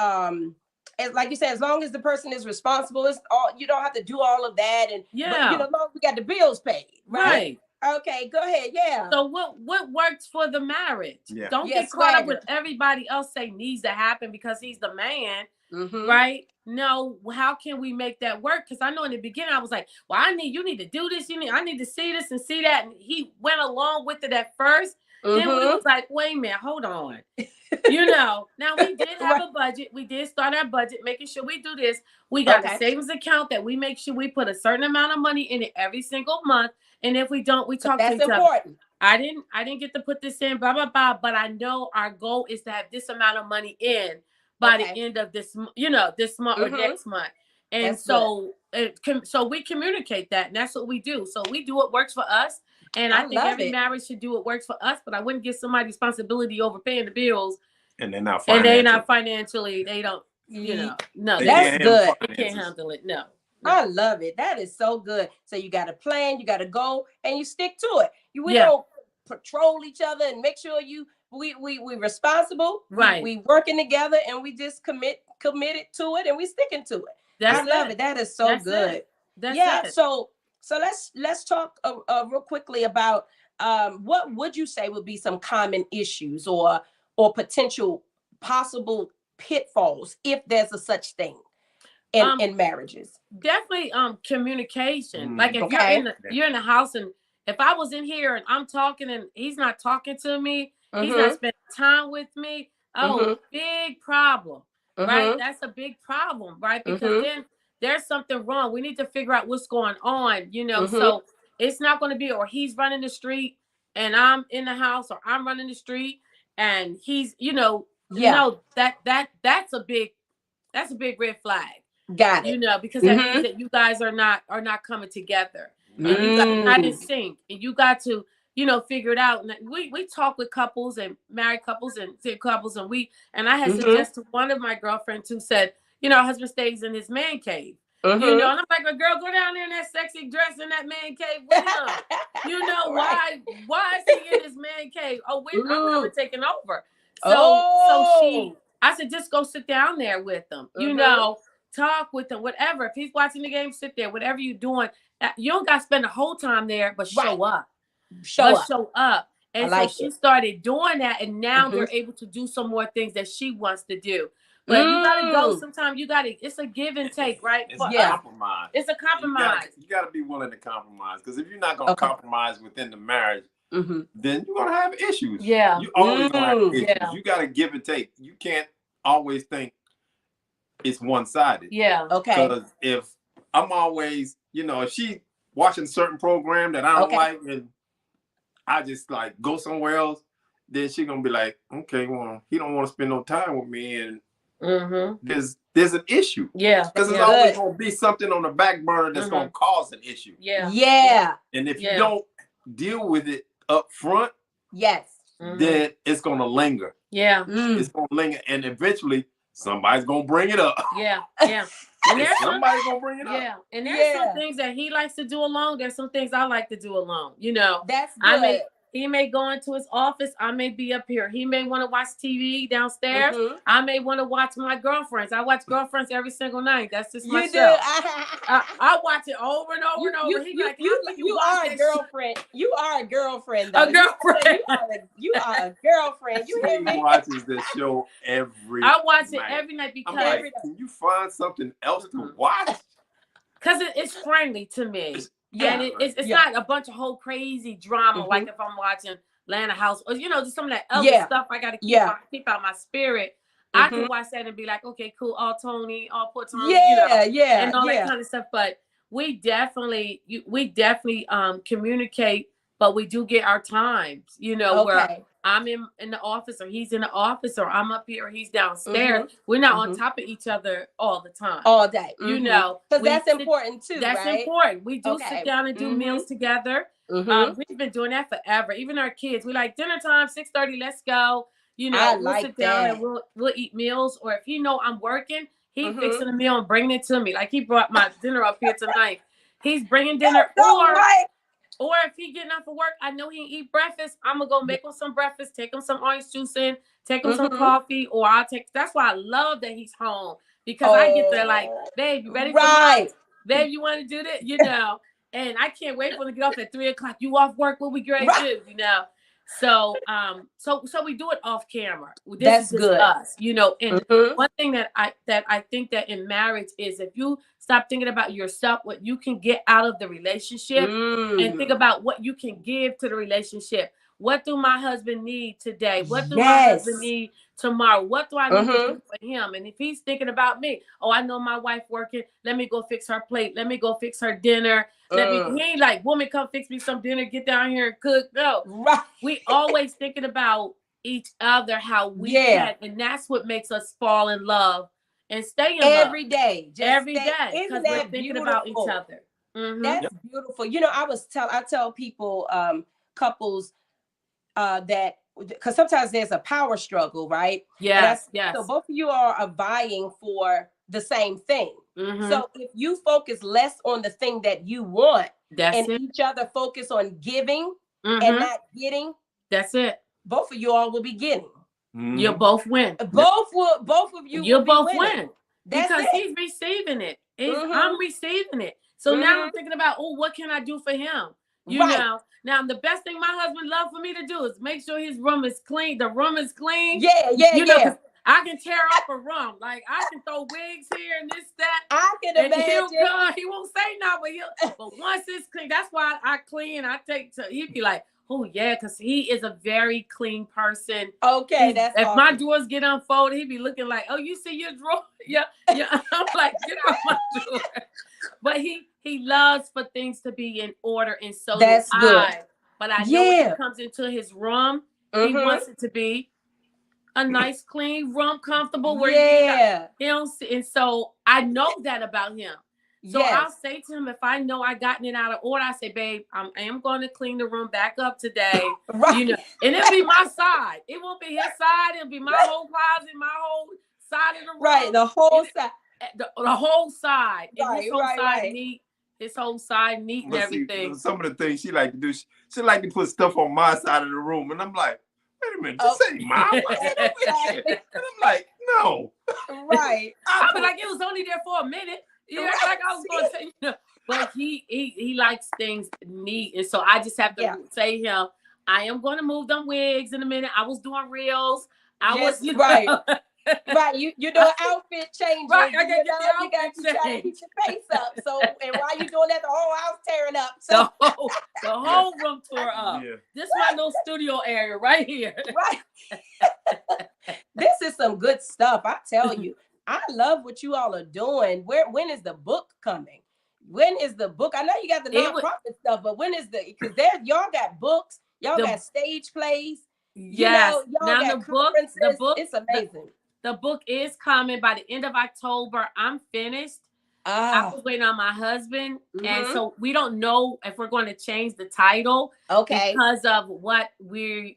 as like you said, as long as the person is responsible, it's all, you don't have to do all of that. And but, as long as we got the bills paid, right? Okay, go ahead. Yeah. So what works for the marriage? Yeah. Don't get caught up with everybody else say needs to happen because he's the man, right? No, how can we make that work? Because I know in the beginning I was like, well, you need to do this. I need to see this and see that. And he went along with it at first. Then we was like, wait a minute, hold on. Now we did have a budget. We did start our budget, making sure we do this. We got a savings account that we make sure we put a certain amount of money in it every single month. And if we don't, we talk to each other. I didn't get to put this in, blah, blah, blah. But I know our goal is to have this amount of money in by the end of this, this month or next month. And so we communicate that. And that's what we do. So we do what works for us. And I think every marriage should do what works for us. But I wouldn't give somebody responsibility over paying the bills. And they're not financially. They don't, no. That's good. They can't handle it. No. I love it. That is so good. So you got a plan, you got to go, and you stick to it. We don't patrol each other and make sure we responsible. Right. We working together, and we just committed to it, and we sticking to it. I love it. That is so good. That's it. So let's talk real quickly about what would you say would be some common issues or potential possible pitfalls if there's a such thing in marriages? Definitely communication. Like if you're in the house, and if I was in here and I'm talking and he's not talking to me, he's not spending time with me, big problem, right? That's a big problem, right? Because then there's something wrong. We need to figure out what's going on, so it's not going to be, or he's running the street and I'm in the house, or I'm running the street and he's, that's a big red flag. Got it. Because that means that you guys are not coming together. And you guys are not in sync. And you got to, figure it out. And we talk with couples and married couples and single couples, and I had suggested one of my girlfriends who said, her husband stays in his man cave. And I'm like, well, girl, go down there in that sexy dress in that man cave with him. Why is he in his man cave? Oh, I'm coming taking over. I said, just go sit down there with them. Talk with them, whatever. If he's watching the game, sit there. Whatever you're doing, you don't got to spend the whole time there, but show up. Show up. And so she started doing that, and now they're able to do some more things that she wants to do. But you got to go. Sometimes it's a give and take, right? It's a compromise. It's a compromise. You got to be willing to compromise, because if you're not going to compromise within the marriage, then you're going to have issues. Yeah. You always going to have issues. Yeah. You got to give and take. You can't always think it's one-sided. Yeah. Okay. Because if I'm always, if she's watching a certain program that I don't like, and I just like go somewhere else, then she's gonna be like, okay, well, he don't want to spend no time with me, and there's an issue. Yeah. Because there's always gonna be something on the back burner that's gonna cause an issue. Yeah. Yeah. And if you don't deal with it up front, then it's gonna linger. Yeah. It's gonna linger, and eventually somebody's gonna bring it up. Yeah. And somebody's gonna bring it up. Yeah. And there's some things that he likes to do alone. There's some things I like to do alone. That's good. He may go into his office. I may be up here. He may want to watch TV downstairs. I may want to watch my girlfriends. I watch Girlfriends every single night. That's just my show. I watch it over and over and over. You are a girlfriend. You are a girlfriend. Though. A girlfriend. You are a girlfriend. You hear me? He watches this show every I watch it every night because can you find something else to watch? Because it's friendly to me. Yeah. And it's not a bunch of whole crazy drama like if I'm watching Atlanta House or, you know, just some of that other stuff I got to keep out my spirit. I can watch that and be like, okay, cool. All Tony, all poor Tony, you know, and all that kind of stuff. But we definitely communicate, but we do get our times, you know, where I'm in the office or he's in the office or I'm up here or he's downstairs. We're not on top of each other all the time. All day. You know. Because that's important too, That's right? important. We do sit down and do meals together. We've been doing that forever. Even our kids, we like dinner time, 6:30, let's go. You know, we'll sit down and we'll eat meals. Or if he know I'm working, he fixing a meal and bringing it to me. Like he brought my dinner up here tonight. He's bringing dinner. Or if he getting off of work, I know he eat breakfast. I'm gonna go make him some breakfast, take him some orange juice in, take him some coffee, or I'll take. That's why I love that he's home because I get there like, babe, you ready for lunch? Babe, you want to do that? You know, and I can't wait for him to get off at 3:00. You off work? What we great do? You know. So so we do it off camera. This is good. Us, you know. And one thing that I think that in marriage is if you stop thinking about yourself, what you can get out of the relationship, and think about what you can give to the relationship. What do my husband need today? What do my husband need tomorrow? What do I need to do for him? And if he's thinking about me, oh, I know my wife working. Let me go fix her plate. Let me go fix her dinner. He ain't like, woman, come fix me some dinner. Get down here and cook. No, we always thinking about each other, how we can, and that's what makes us fall in love and stay in love every day. Every day, because we're thinking about each other. That's beautiful. You know, I tell people, couples, that because sometimes there's a power struggle, right? Yes. So both of you are vying for the same thing. So if you focus less on the thing that you want, each other focus on giving and not getting, that's it. Both of you all will be getting. You'll both win. Both of you. You'll both win because he's receiving it. I'm receiving it. So now I'm thinking about, oh, what can I do for him? You know. Now, the best thing my husband loves for me to do is make sure his room is clean. The room is clean. You know, I can tear up a room. Like, I can throw wigs here and this, that. I can imagine. He'll come. He won't say nothing, but once it's clean, that's why I clean. He'd be like, oh, yeah, because he is a very clean person. Okay, that's if my drawers get unfolded, he'd be looking like, oh, you see your drawer? Yeah. I'm like, get out my drawer. But he loves for things to be in and so that's good. But I know when he comes into his room, he wants it to be a nice, clean room, comfortable where he don't see. And so I know that about him. So I'll say to him, if I know I gotten it out of order, I say, babe, I am going to clean the room back up today. You know, and it'll be my side. It won't be his side. It'll be my whole closet, my whole side of the room. The whole side. The whole side. And his whole side neat. His whole side neat and everything. Some of the things she like to do, she like to put stuff on my side of the room. And I'm like, wait a minute, this ain't mine. And I'm like, no. I'll be like, it was only there for a minute. Yeah, like I was going to say, you know, but he likes things neat. And so I just have to say to him, I am going to move them wigs in a minute. I was doing reels. You doing outfit changes. I got you got to keep your face up. So, and while you doing that, the whole house tearing up. So the whole room tore up. This is my little studio area right here. This is some good stuff. I tell you, I love what you all are doing. When is the book coming? When is the book? I know you got the nonprofit stuff, but when is because y'all got books, y'all got stage plays. Yes. Now the book, it's amazing. The book is coming by the end of October. I'm finished. I was waiting on my husband. And so we don't know if we're going to change the title. Because of what we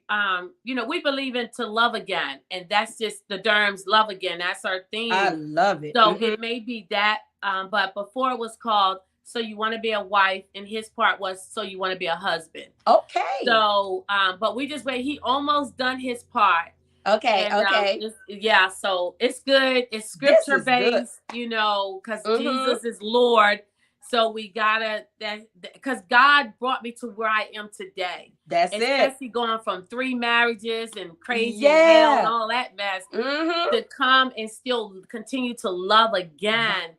believe in to love again. And that's just the DURHAMS love again. That's our theme. I love it. So it may be that. But before it was called So You Want to Be a Wife. And his part was So You Want to Be a Husband. Okay. So, but we just wait. He almost done his part. Okay. So it's good. It's scripture based, because Jesus is Lord. So we gotta because God brought me to where I am today. That's especially going from 3 marriages and crazy hell and all that mess to come and still continue to love again.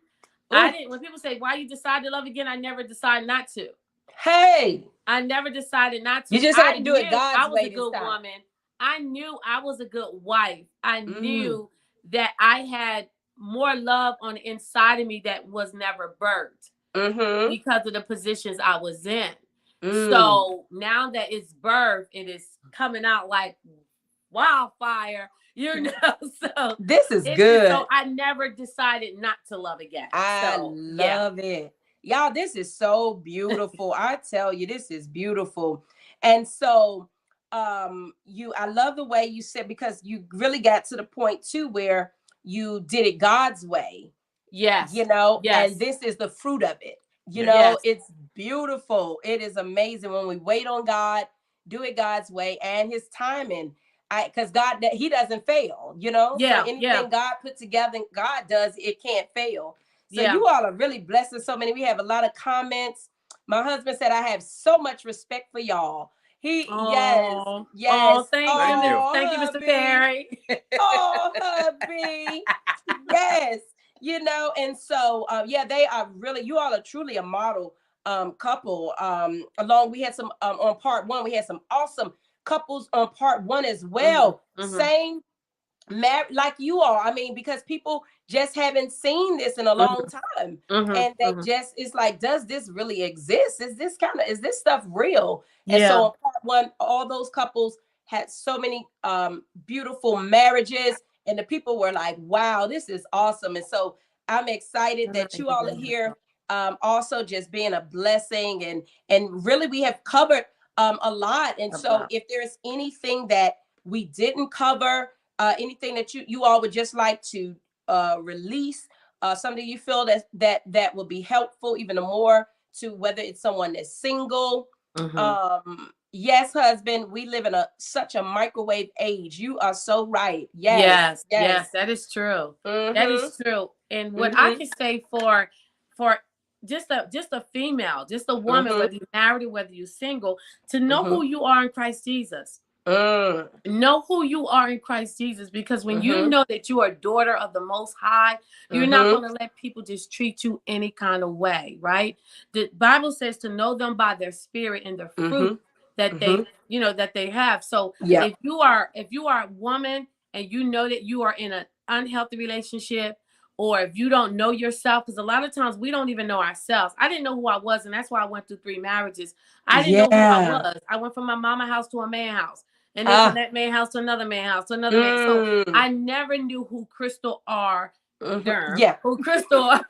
I didn't. When people say, why you decide to love again, I never decided not to. Hey. I never decided not to. You just had to do it God's way I was a good this time. woman. I knew I was a good wife. I knew that I had more love on the inside of me that was never birthed because of the positions I was in. So now that it's birthed, it is coming out like wildfire, you know. So this is good. So I never decided not to love again. I love it. Y'all, this is so beautiful. I tell you, this is beautiful. And so I love the way you said, because you really got to the point too where you did it God's way. Yes. You know, yes. And this is the fruit of it. You know, It's beautiful. It is amazing when we wait on God, do it God's way and his timing. Because God, he doesn't fail, you know? So anything God put together, God does, it can't fail. So you all are really blessing so many. We have a lot of comments. My husband said, I have so much respect for y'all. Yes. Oh, thank you. Thank you, Mr. Perry. Oh, hubby. Yes. You know, and so, they are really, you all are truly a model couple. We had some, on part one, we had some awesome couples on part one as well. Same like you are. I mean, because people just haven't seen this in a long time. And they just, it's like, does this really exist? Is this stuff real? And so on part one, all those couples had so many beautiful marriages, and the people were like, wow, this is awesome. And so I'm excited that you all are here, also just being a blessing, and really we have covered a lot. And so if there's anything that we didn't cover, anything that you all would just like to release, something you feel that will be helpful even more to, whether it's someone that's single. Yes, husband, we live in such a microwave age. You are so right. Yes, that is true. That is true. And what I can say for just a female, just a woman, whether you're married or whether you're single, to know who you are in Christ Jesus. Know who you are in Christ Jesus, because when you know that you are a daughter of the Most High, you're not going to let people just treat you any kind of way, right? The Bible says to know them by their spirit and their fruit that they, that they have. So if you are a woman and you know that you are in an unhealthy relationship, or if you don't know yourself, because a lot of times we don't even know ourselves. I didn't know who I was, and that's why I went through 3 marriages. I didn't know who I was. I went from my mama house to a man house. And then from that man house to another man house to another man. So I never knew who Crystal who Crystal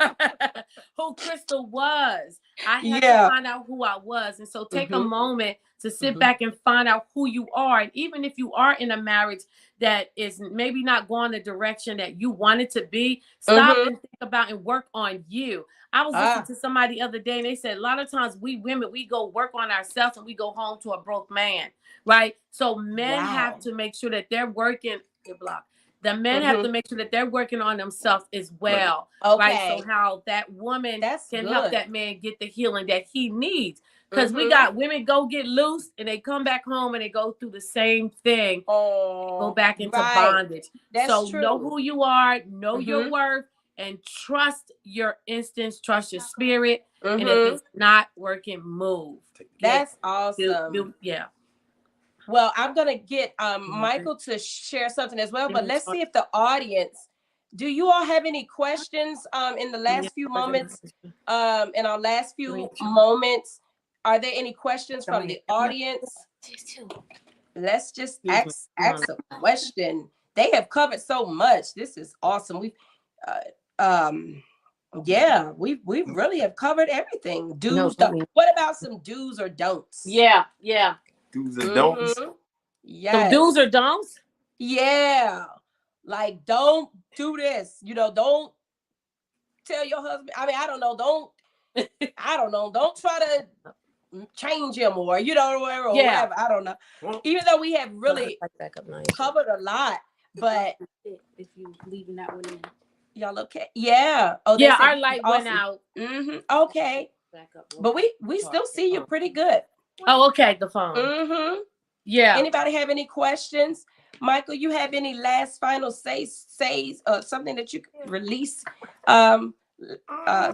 was. I had to find out who I was. And so take a moment to sit back and find out who you are. And even if you are in a marriage that is maybe not going the direction that you want it to be, stop and think about and work on you. I was listening to somebody the other day, and they said a lot of times we women, we go work on ourselves and we go home to a broke man, right? So men have to make sure that they're working the men have to make sure that they're working on themselves as well, right? So how that woman can help that man get the healing that he needs. Because we got women go get loose and they come back home and they go through the same thing, go back into bondage. So know who you are, know your worth, and trust your instincts, trust your spirit. And if it's not working, move. That's awesome. Well, I'm going to get Michael to share something as well, but let's see if the audience, do you all have any questions in the last few moments, in our last few moments? Are there any questions from the audience? Let's just ask a question. They have covered so much. This is awesome. We really have covered everything. Do's, don'ts. What about some do's or don'ts? Do's or don'ts? Some do's or don'ts? Yeah. Like, don't do this. Don't tell your husband. I mean, I don't know. Don't try to change him or whatever. I don't know. Even though we have really covered a lot, but if you leaving that one in, y'all okay? Yeah. Our light went out. Okay. But we still see you pretty good. Oh, okay. The phone. Anybody have any questions? Michael, you have any last final says or something that you can release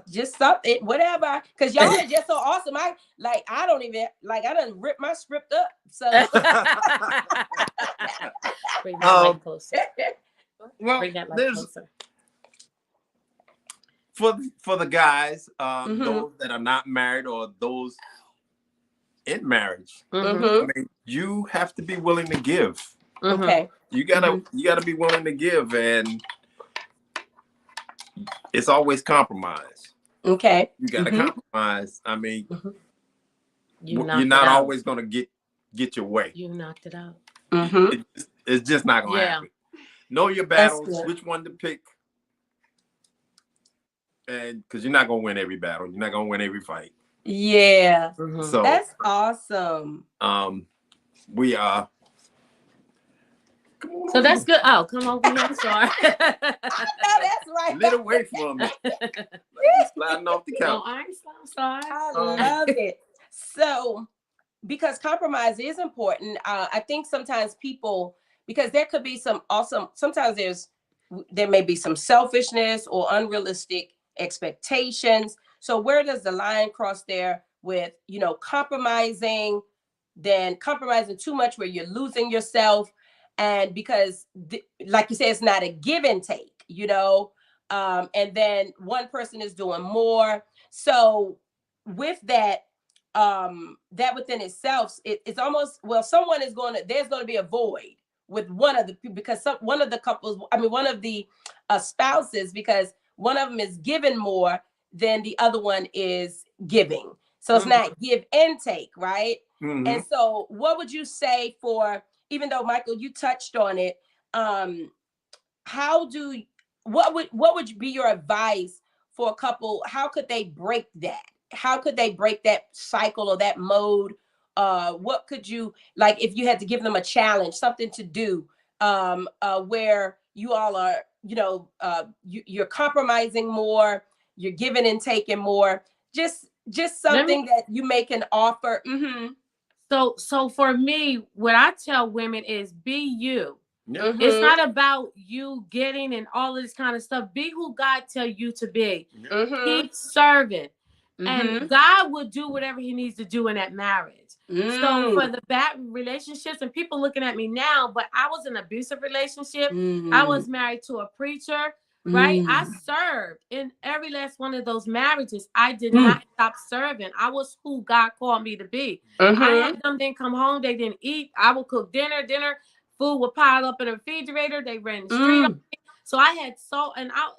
just something, whatever, because y'all are just so awesome. I don't even I done ripped my script up. So bring that light closer. Well, bring that light closer. For the guys, those that are not married or those in marriage, I mean, you have to be willing to give. Okay. You gotta be willing to give, and it's always compromise. Okay. You gotta compromise. I mean, you're not always gonna get your way. You knocked it out. It's just not gonna happen. Know your battles, which one to pick. And because you're not gonna win every battle, you're not gonna win every fight. Yeah. So that's awesome. We are. So that's good. Oh, come over here. I'm sorry. I know that's right. Lit away from me. Sliding off the couch. No, I ain't sorry. I love it. So, because compromise is important, I think sometimes people, because there could be some awesome. Sometimes there may be some selfishness or unrealistic expectations. So where does the line cross there with, compromising, then compromising too much where you're losing yourself? And because like you say, it's not a give and take, and then one person is doing more. So with that, that within itself, it's almost, there's going to be a void with one of the people, because one of the spouses, because one of them is giving more than the other one is giving. So it's not give and take, right? And so what would you say for, even though Michael, you touched on it, what would be your advice for a couple? How could they break that? How could they break that cycle or that mode? What could you, like, if you had to give them a challenge, something to do, where you all are, you're compromising more, you're giving and taking more, just something that you make an offer. So for me, what I tell women is be you. It's not about you getting and all of this kind of stuff. Be who God tell you to be. Keep serving. And God will do whatever he needs to do in that marriage. So for the bad relationships, and people looking at me now, but I was in an abusive relationship. I was married to a preacher, right? I served in every last one of those marriages. I did not stop serving. I was who God called me to be. I had them didn't come home. They didn't eat. I would cook dinner. Food would pile up in the refrigerator. They ran the street on me. So I had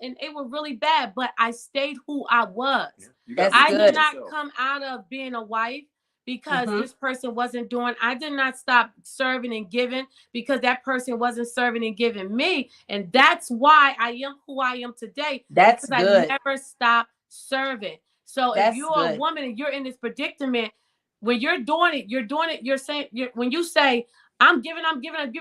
and it was really bad, but I stayed who I was. I did not come out of being a wife because this person wasn't doing. I did not stop serving and giving because that person wasn't serving and giving me. And that's why I am who I am today. That's because good. I never stopped serving. So if you're a woman and you're in this predicament, when you're doing it, you're saying, when you say, I'm giving,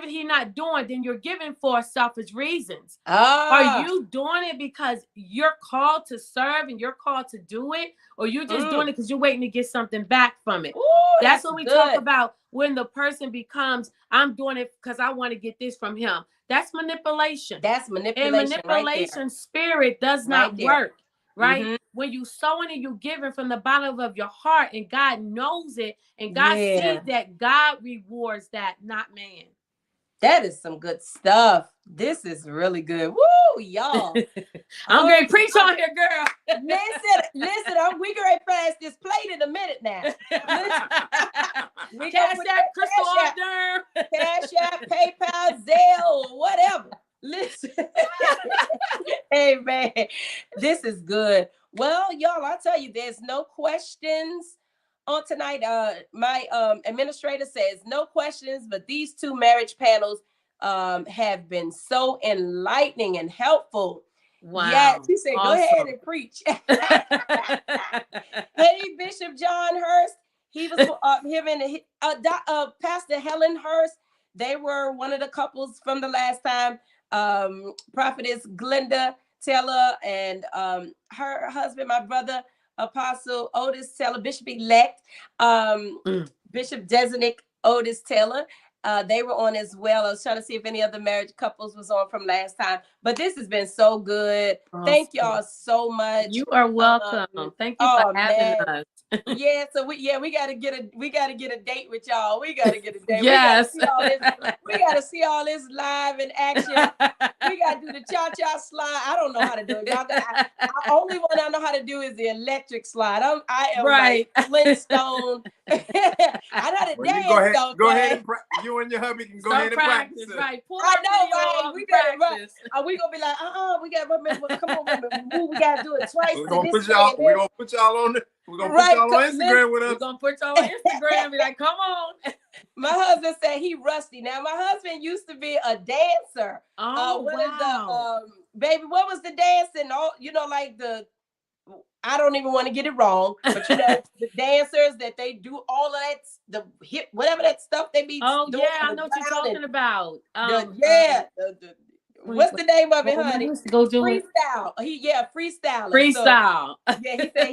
he's not doing, then you're giving for selfish reasons. Are you doing it because you're called to serve and you're called to do it? Or you're just doing it because you're waiting to get something back from it? Ooh, that's what we talk about when the person becomes, I'm doing it because I want to get this from him. That's manipulation. That's manipulation. And manipulation spirit does not work. Right? When you sowing and you giving from the bottom of your heart, and God knows it, and God sees that, God rewards that, not man. That is some good stuff. This is really good. Woo, y'all. I'm gonna preach on here, girl. Listen, we gonna pass this plate in a minute now. We cash that crystal order, Cash App, PayPal, Zelle, or whatever. Listen. Hey man, this is good. Well, y'all, I'll tell you, there's no questions on tonight. My administrator says no questions, but these two marriage panels have been so enlightening and helpful. Wow. Yeah, she said, go ahead and preach. Hey, Bishop John Hurst. He was him and Pastor Helen Hurst. They were one of the couples from the last time. Prophetess Glenda Taylor and her husband, my brother, Apostle Otis Taylor, Bishop-elect, Bishop Designate Otis Taylor. They were on as well. I was trying to see if any other marriage couples was on from last time, but this has been so good. Awesome. Thank y'all so much. You are welcome. Thank you for having us. Yeah, so we gotta get a date with y'all. We gotta get a date. Yes. We gotta see all this live in action. We gotta do the cha-cha slide. I don't know how to do it. Y'all I only one I know how to do is the electric slide. I am right. like Flintstone. I know how to dance. Go ahead and you and your hubby can go ahead and practice. Right. I know, right? We gotta practice. We gonna be like, we gotta remember. Come on, remember. We gotta do it twice. We're gonna put y'all on Instagram with us. We're gonna put y'all on Instagram and be like, come on. My husband said he rusty. Now, my husband used to be a dancer. Wow. Baby, what was the dancing? Like I don't even want to get it wrong, but the dancers that they do all of that, the hip, whatever that stuff they be doing. Yeah, I know what you're talking about. What's the name of it, honey? Go do freestyle. Freestyle. Freestyle. So, he said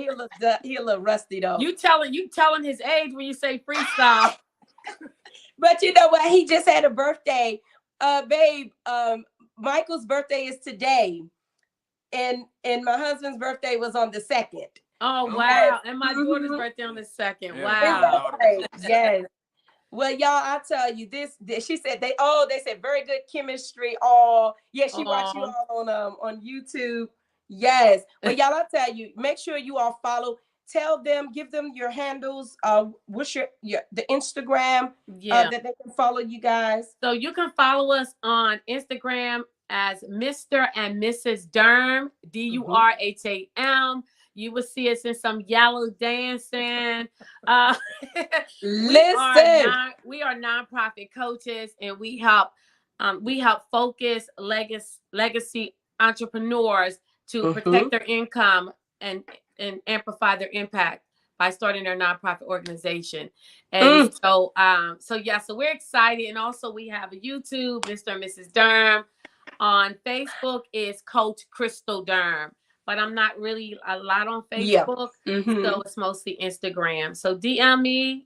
he a little rusty though. You telling his age when you say freestyle. But you know what? He just had a birthday. Babe, Michael's birthday is today. And my husband's birthday was on the 2nd. Oh, wow. And my daughter's birthday on the 2nd. Wow. Yes. Well, y'all, I'll tell you this. She said they said very good chemistry. She watched you all on YouTube. Yes. Well, y'all, I'll tell you, make sure you all follow. Tell them, give them your handles. What's the Instagram that they can follow you guys? So you can follow us on Instagram as Mr. and Mrs. Durham, DURHAM. You will see us in some yellow dancing. Listen, we are nonprofit coaches, and we help focus legacy entrepreneurs to protect their income and amplify their impact by starting their nonprofit organization. And so we're excited. And also we have a YouTube, Mr. and Mrs. Durham. On Facebook is Coach Crystal Durham, but I'm not really a lot on Facebook. So it's mostly Instagram. So DM me,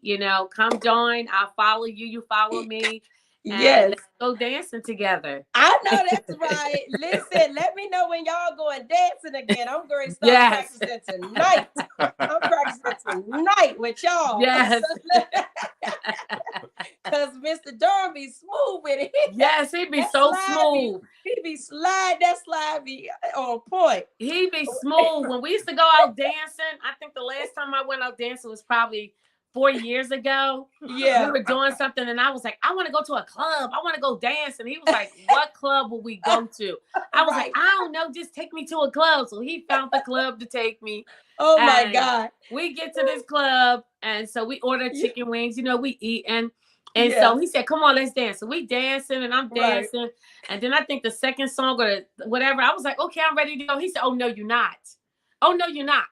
come join. I'll follow you. You follow me. Yes. Let's go dancing together. I know that's right. Listen, let me know when y'all going dancing again. I'm going to start practicing tonight. I'm practicing tonight with y'all. Yes. Because Mr. Durham be smooth with it. Yes, he be so smooth. He be slide. That slide be on point. He be smooth. When we used to go out dancing, I think the last time I went out dancing was probably 4 years ago. Yeah. We were doing something and I was like, I want to go to a club. I want to go dance. And he was like, what club will we go to? I was like, I don't know. Just take me to a club. So he found the club to take me. Oh my God. We get to this club. And so we order chicken wings. We eat. And so he said, come on, let's dance. So we dancing and I'm dancing. Right. And then I think the second song or whatever, I was like, okay, I'm ready to go. He said, oh, no, you're not. Oh, no, you're not.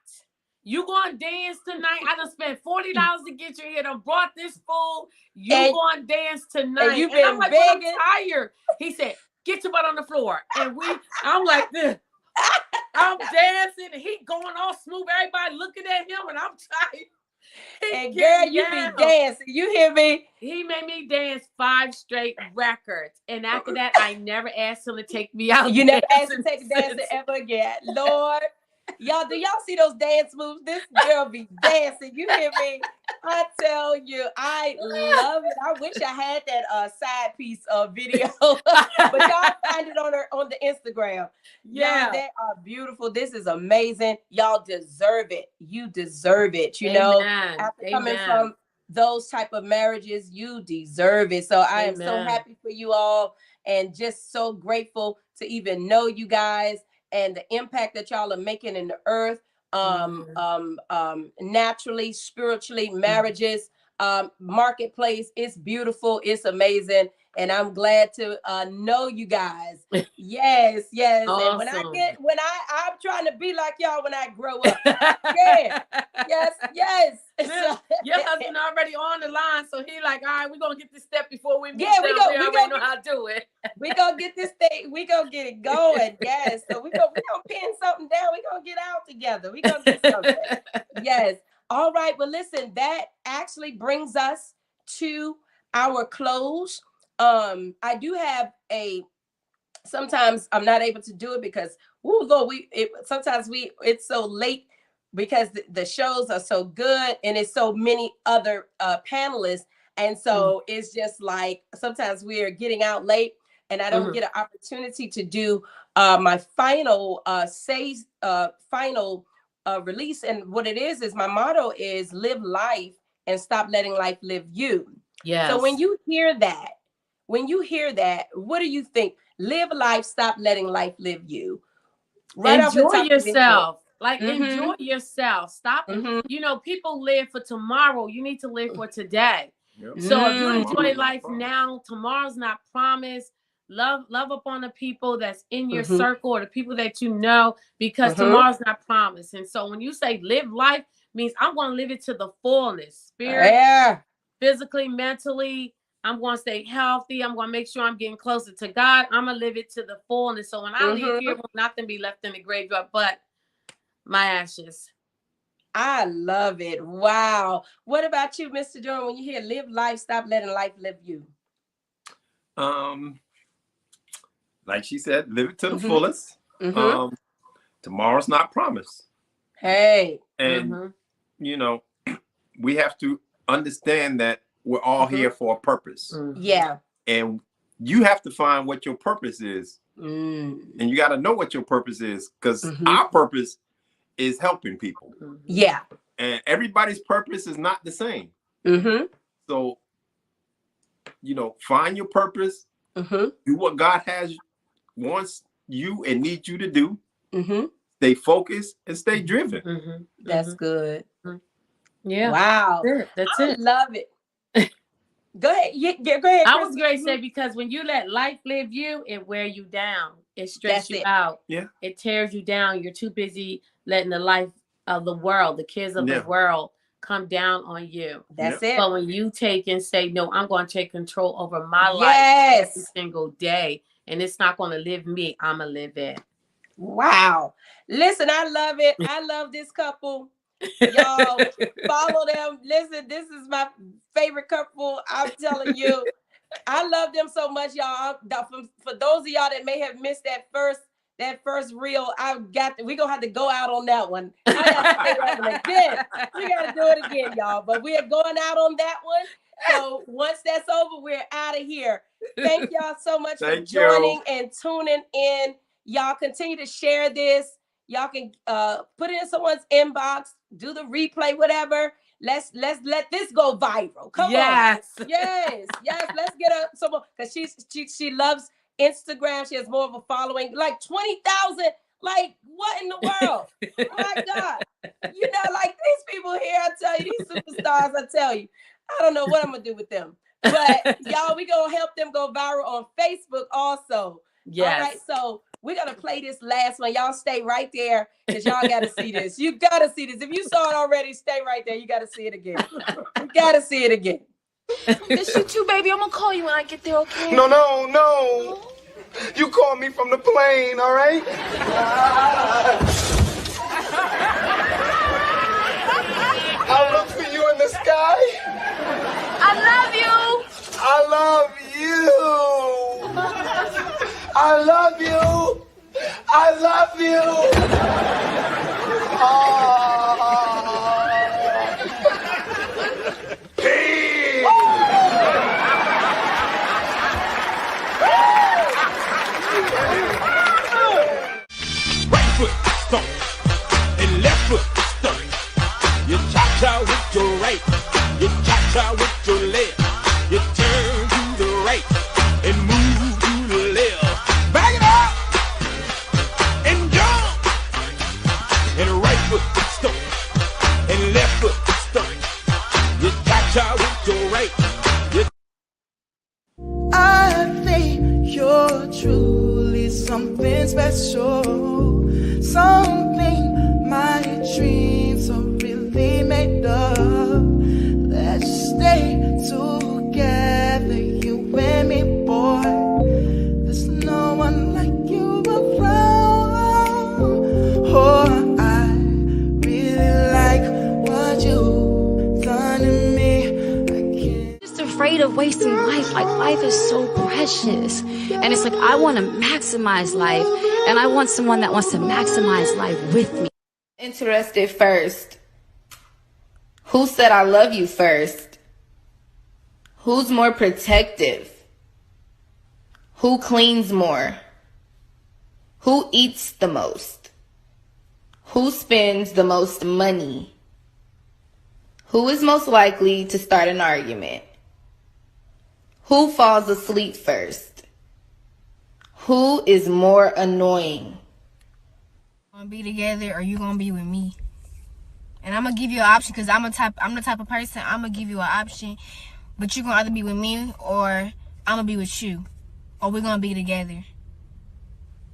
You going to dance tonight? I done spent $40 to get you here. Done brought this food. You going to dance tonight? And I'm like, well, I'm tired. He said, get your butt on the floor. And I'm like this. I'm dancing and he going all smooth. Everybody looking at him and I'm tired. And girl, you be dancing. You hear me? He made me dance 5 straight records. And after that, I never asked him to take me out. You never asked him to take a dance ever again. Lord. Y'all, do y'all see those dance moves? This girl be dancing. You hear me? I tell you, I love it. I wish I had that side piece video, but y'all find it on the Instagram. Yeah, they are beautiful. This is amazing. Y'all deserve it. You deserve it. After coming from those type of marriages, you deserve it. So I am so happy for you all, and just so grateful to even know you guys. And the impact that y'all are making in the earth, naturally, spiritually, marriages, marketplace. It's beautiful. It's amazing. And I'm glad to know you guys. Yes. Awesome. And when I'm trying to be like y'all when I grow up. Yeah. Yes. Your husband already on the line, so he like, all right, we're gonna get this step before we meet. Yeah, we already know how to do it. We're gonna get this thing, we're gonna get it going. Yes. So we're gonna pin something down. We're gonna get out together. We're gonna do something. Yes. All right. Well, listen, that actually brings us to our close. I do have sometimes I'm not able to do it because, Lord, sometimes it's so late because the shows are so good and it's so many other panelists. And so it's just like, sometimes we are getting out late and I don't get an opportunity to do my final release. And what it is my motto is live life and stop letting life live you. Yes. So when you hear that, what do you think? Live life, stop letting life live you. Right. Enjoy yourself. Like, enjoy yourself. Stop. You know, people live for tomorrow. You need to live for today. Yep. So if you enjoy life now, tomorrow's not promised. Love upon the people that's in your circle or the people that you know, because tomorrow's not promised. And so when you say live life, means I'm going to live it to the fullness. Spirit, physically, mentally. I'm going to stay healthy. I'm going to make sure I'm getting closer to God. I'm going to live it to the fullness. So when I leave here, will nothing be left in the graveyard but my ashes. I love it. Wow. What about you, Mr. Durham? When you hear live life, stop letting life live you. Like she said, live it to the fullest. Tomorrow's not promised. Hey. And, you know, we have to understand that we're all here for a purpose. Yeah. And you have to find what your purpose is. And you got to know what your purpose is, because our purpose is helping people. Yeah. And everybody's purpose is not the same. So, you know, find your purpose. Do what God wants you and needs you to do. Stay focused and stay driven. That's good. Yeah. Wow. That's it. I love it. Go ahead. Go ahead. I was going to say, because when you let life live you, it wear you down. It stresses you out. Yeah. It tears you down. You're too busy letting the life of the world, the kids of the world, come down on you. That's it. But when you take and say, no, I'm going to take control over my life every single day, and it's not going to live me, I'm going to live it. Wow. Listen, I love it. I love this couple. Y'all follow them. Listen, this is my favorite couple. I'm telling you, I love them so much, y'all. For those of y'all that may have missed that first reel, we're gonna have to go out on that one. I gotta say again. We gotta do it again, y'all. But we are going out on that one. So once that's over, we're out of here. Thank y'all so much for joining and tuning in. Y'all continue to share this. Y'all can put it in someone's inbox, do the replay, whatever. Let's let this go viral. Come on. Yes. Let's get her someone, because she loves Instagram. She has more of a following, like 20,000. Like, what in the world? Oh my God. You know, like these people here, I tell you, these superstars, I tell you, I don't know what I'm gonna do with them. But y'all, we gonna help them go viral on Facebook also. Yes. All right, so we're going to play this last one. Y'all stay right there, because y'all got to see this. You got to see this. If you saw it already, stay right there. You got to see it again. You got to see it again. It's you too, baby. I'm going to call you when I get there, okay? No. You call me from the plane, all right? I'll look for you in the sky. I love you. I love you. I love you. I love you. Peace. Right foot stomp and left foot stomp. You cha-cha with your right. You cha-cha with your left. You turn to the right and move to the left. Back it up and jump. And right foot stomp and left foot stomp. You cha-cha with your right. I think you're truly something special, something my dreams are really made of. Let's stay together, you and me, boy. There's no one like you around. Oh, I really like what you've done to me. Just afraid of not wasting life. Like, life is so precious. And it's like, I want to maximize life, and I want someone that wants to maximize life with me. Interested first. Who said I love you first? Who's more protective? Who cleans more? Who eats the most? Who spends the most money? Who is most likely to start an argument? Who falls asleep first? Who is more annoying? Gonna be together or you gonna be with me? And I'm gonna give you an option because I'm the type of person, I'm gonna give you an option, but you're gonna either be with me or I'm gonna be with you, or we're gonna be together.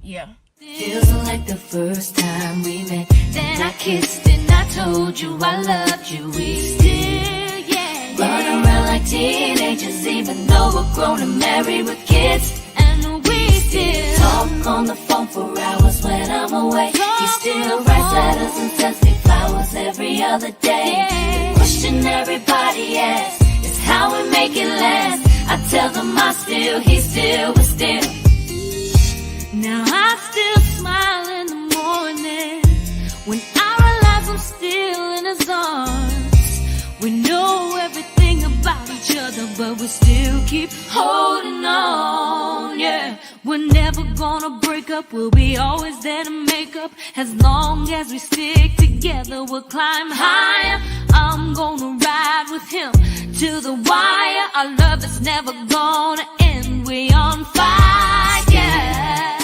Yeah. Feels like the first time we met. Then I kissed and I told you I loved you. We still, run around like teenagers, even though we're grown and married with kids. And we still talk on the phone for hours when I'm away. He still writes letters and sends me flowers every other day. The question everybody asks is how we make it last. I tell them I still, he still, but still. Now I still smile in the morning when I realize I'm still in his arms. We know everything about each other, but we still keep holding on, yeah. We're never gonna break up, we'll be always there to make up. As long as we stick together, we'll climb higher. I'm gonna ride with him to the wire. Our love is never gonna end, we on fire, yeah.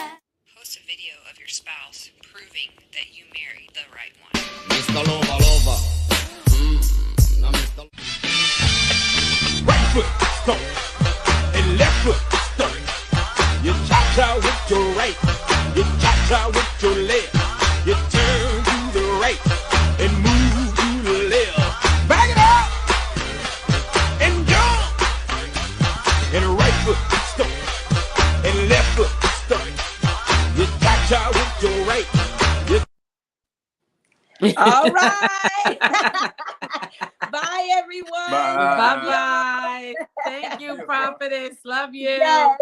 Post a video of your spouse proving that you married the right one. Mr. Lover, lover. Now Mr. Right foot stomp and left foot stomp. You cha-cha with your right, you cha-cha with your left. You turn to the right and move to the left. Back it up and jump. And right foot stomp and left foot stomp. You cha-cha with your right. All right. Bye, everyone. Bye-bye. Thank you, Prophetess. Love you. Yes.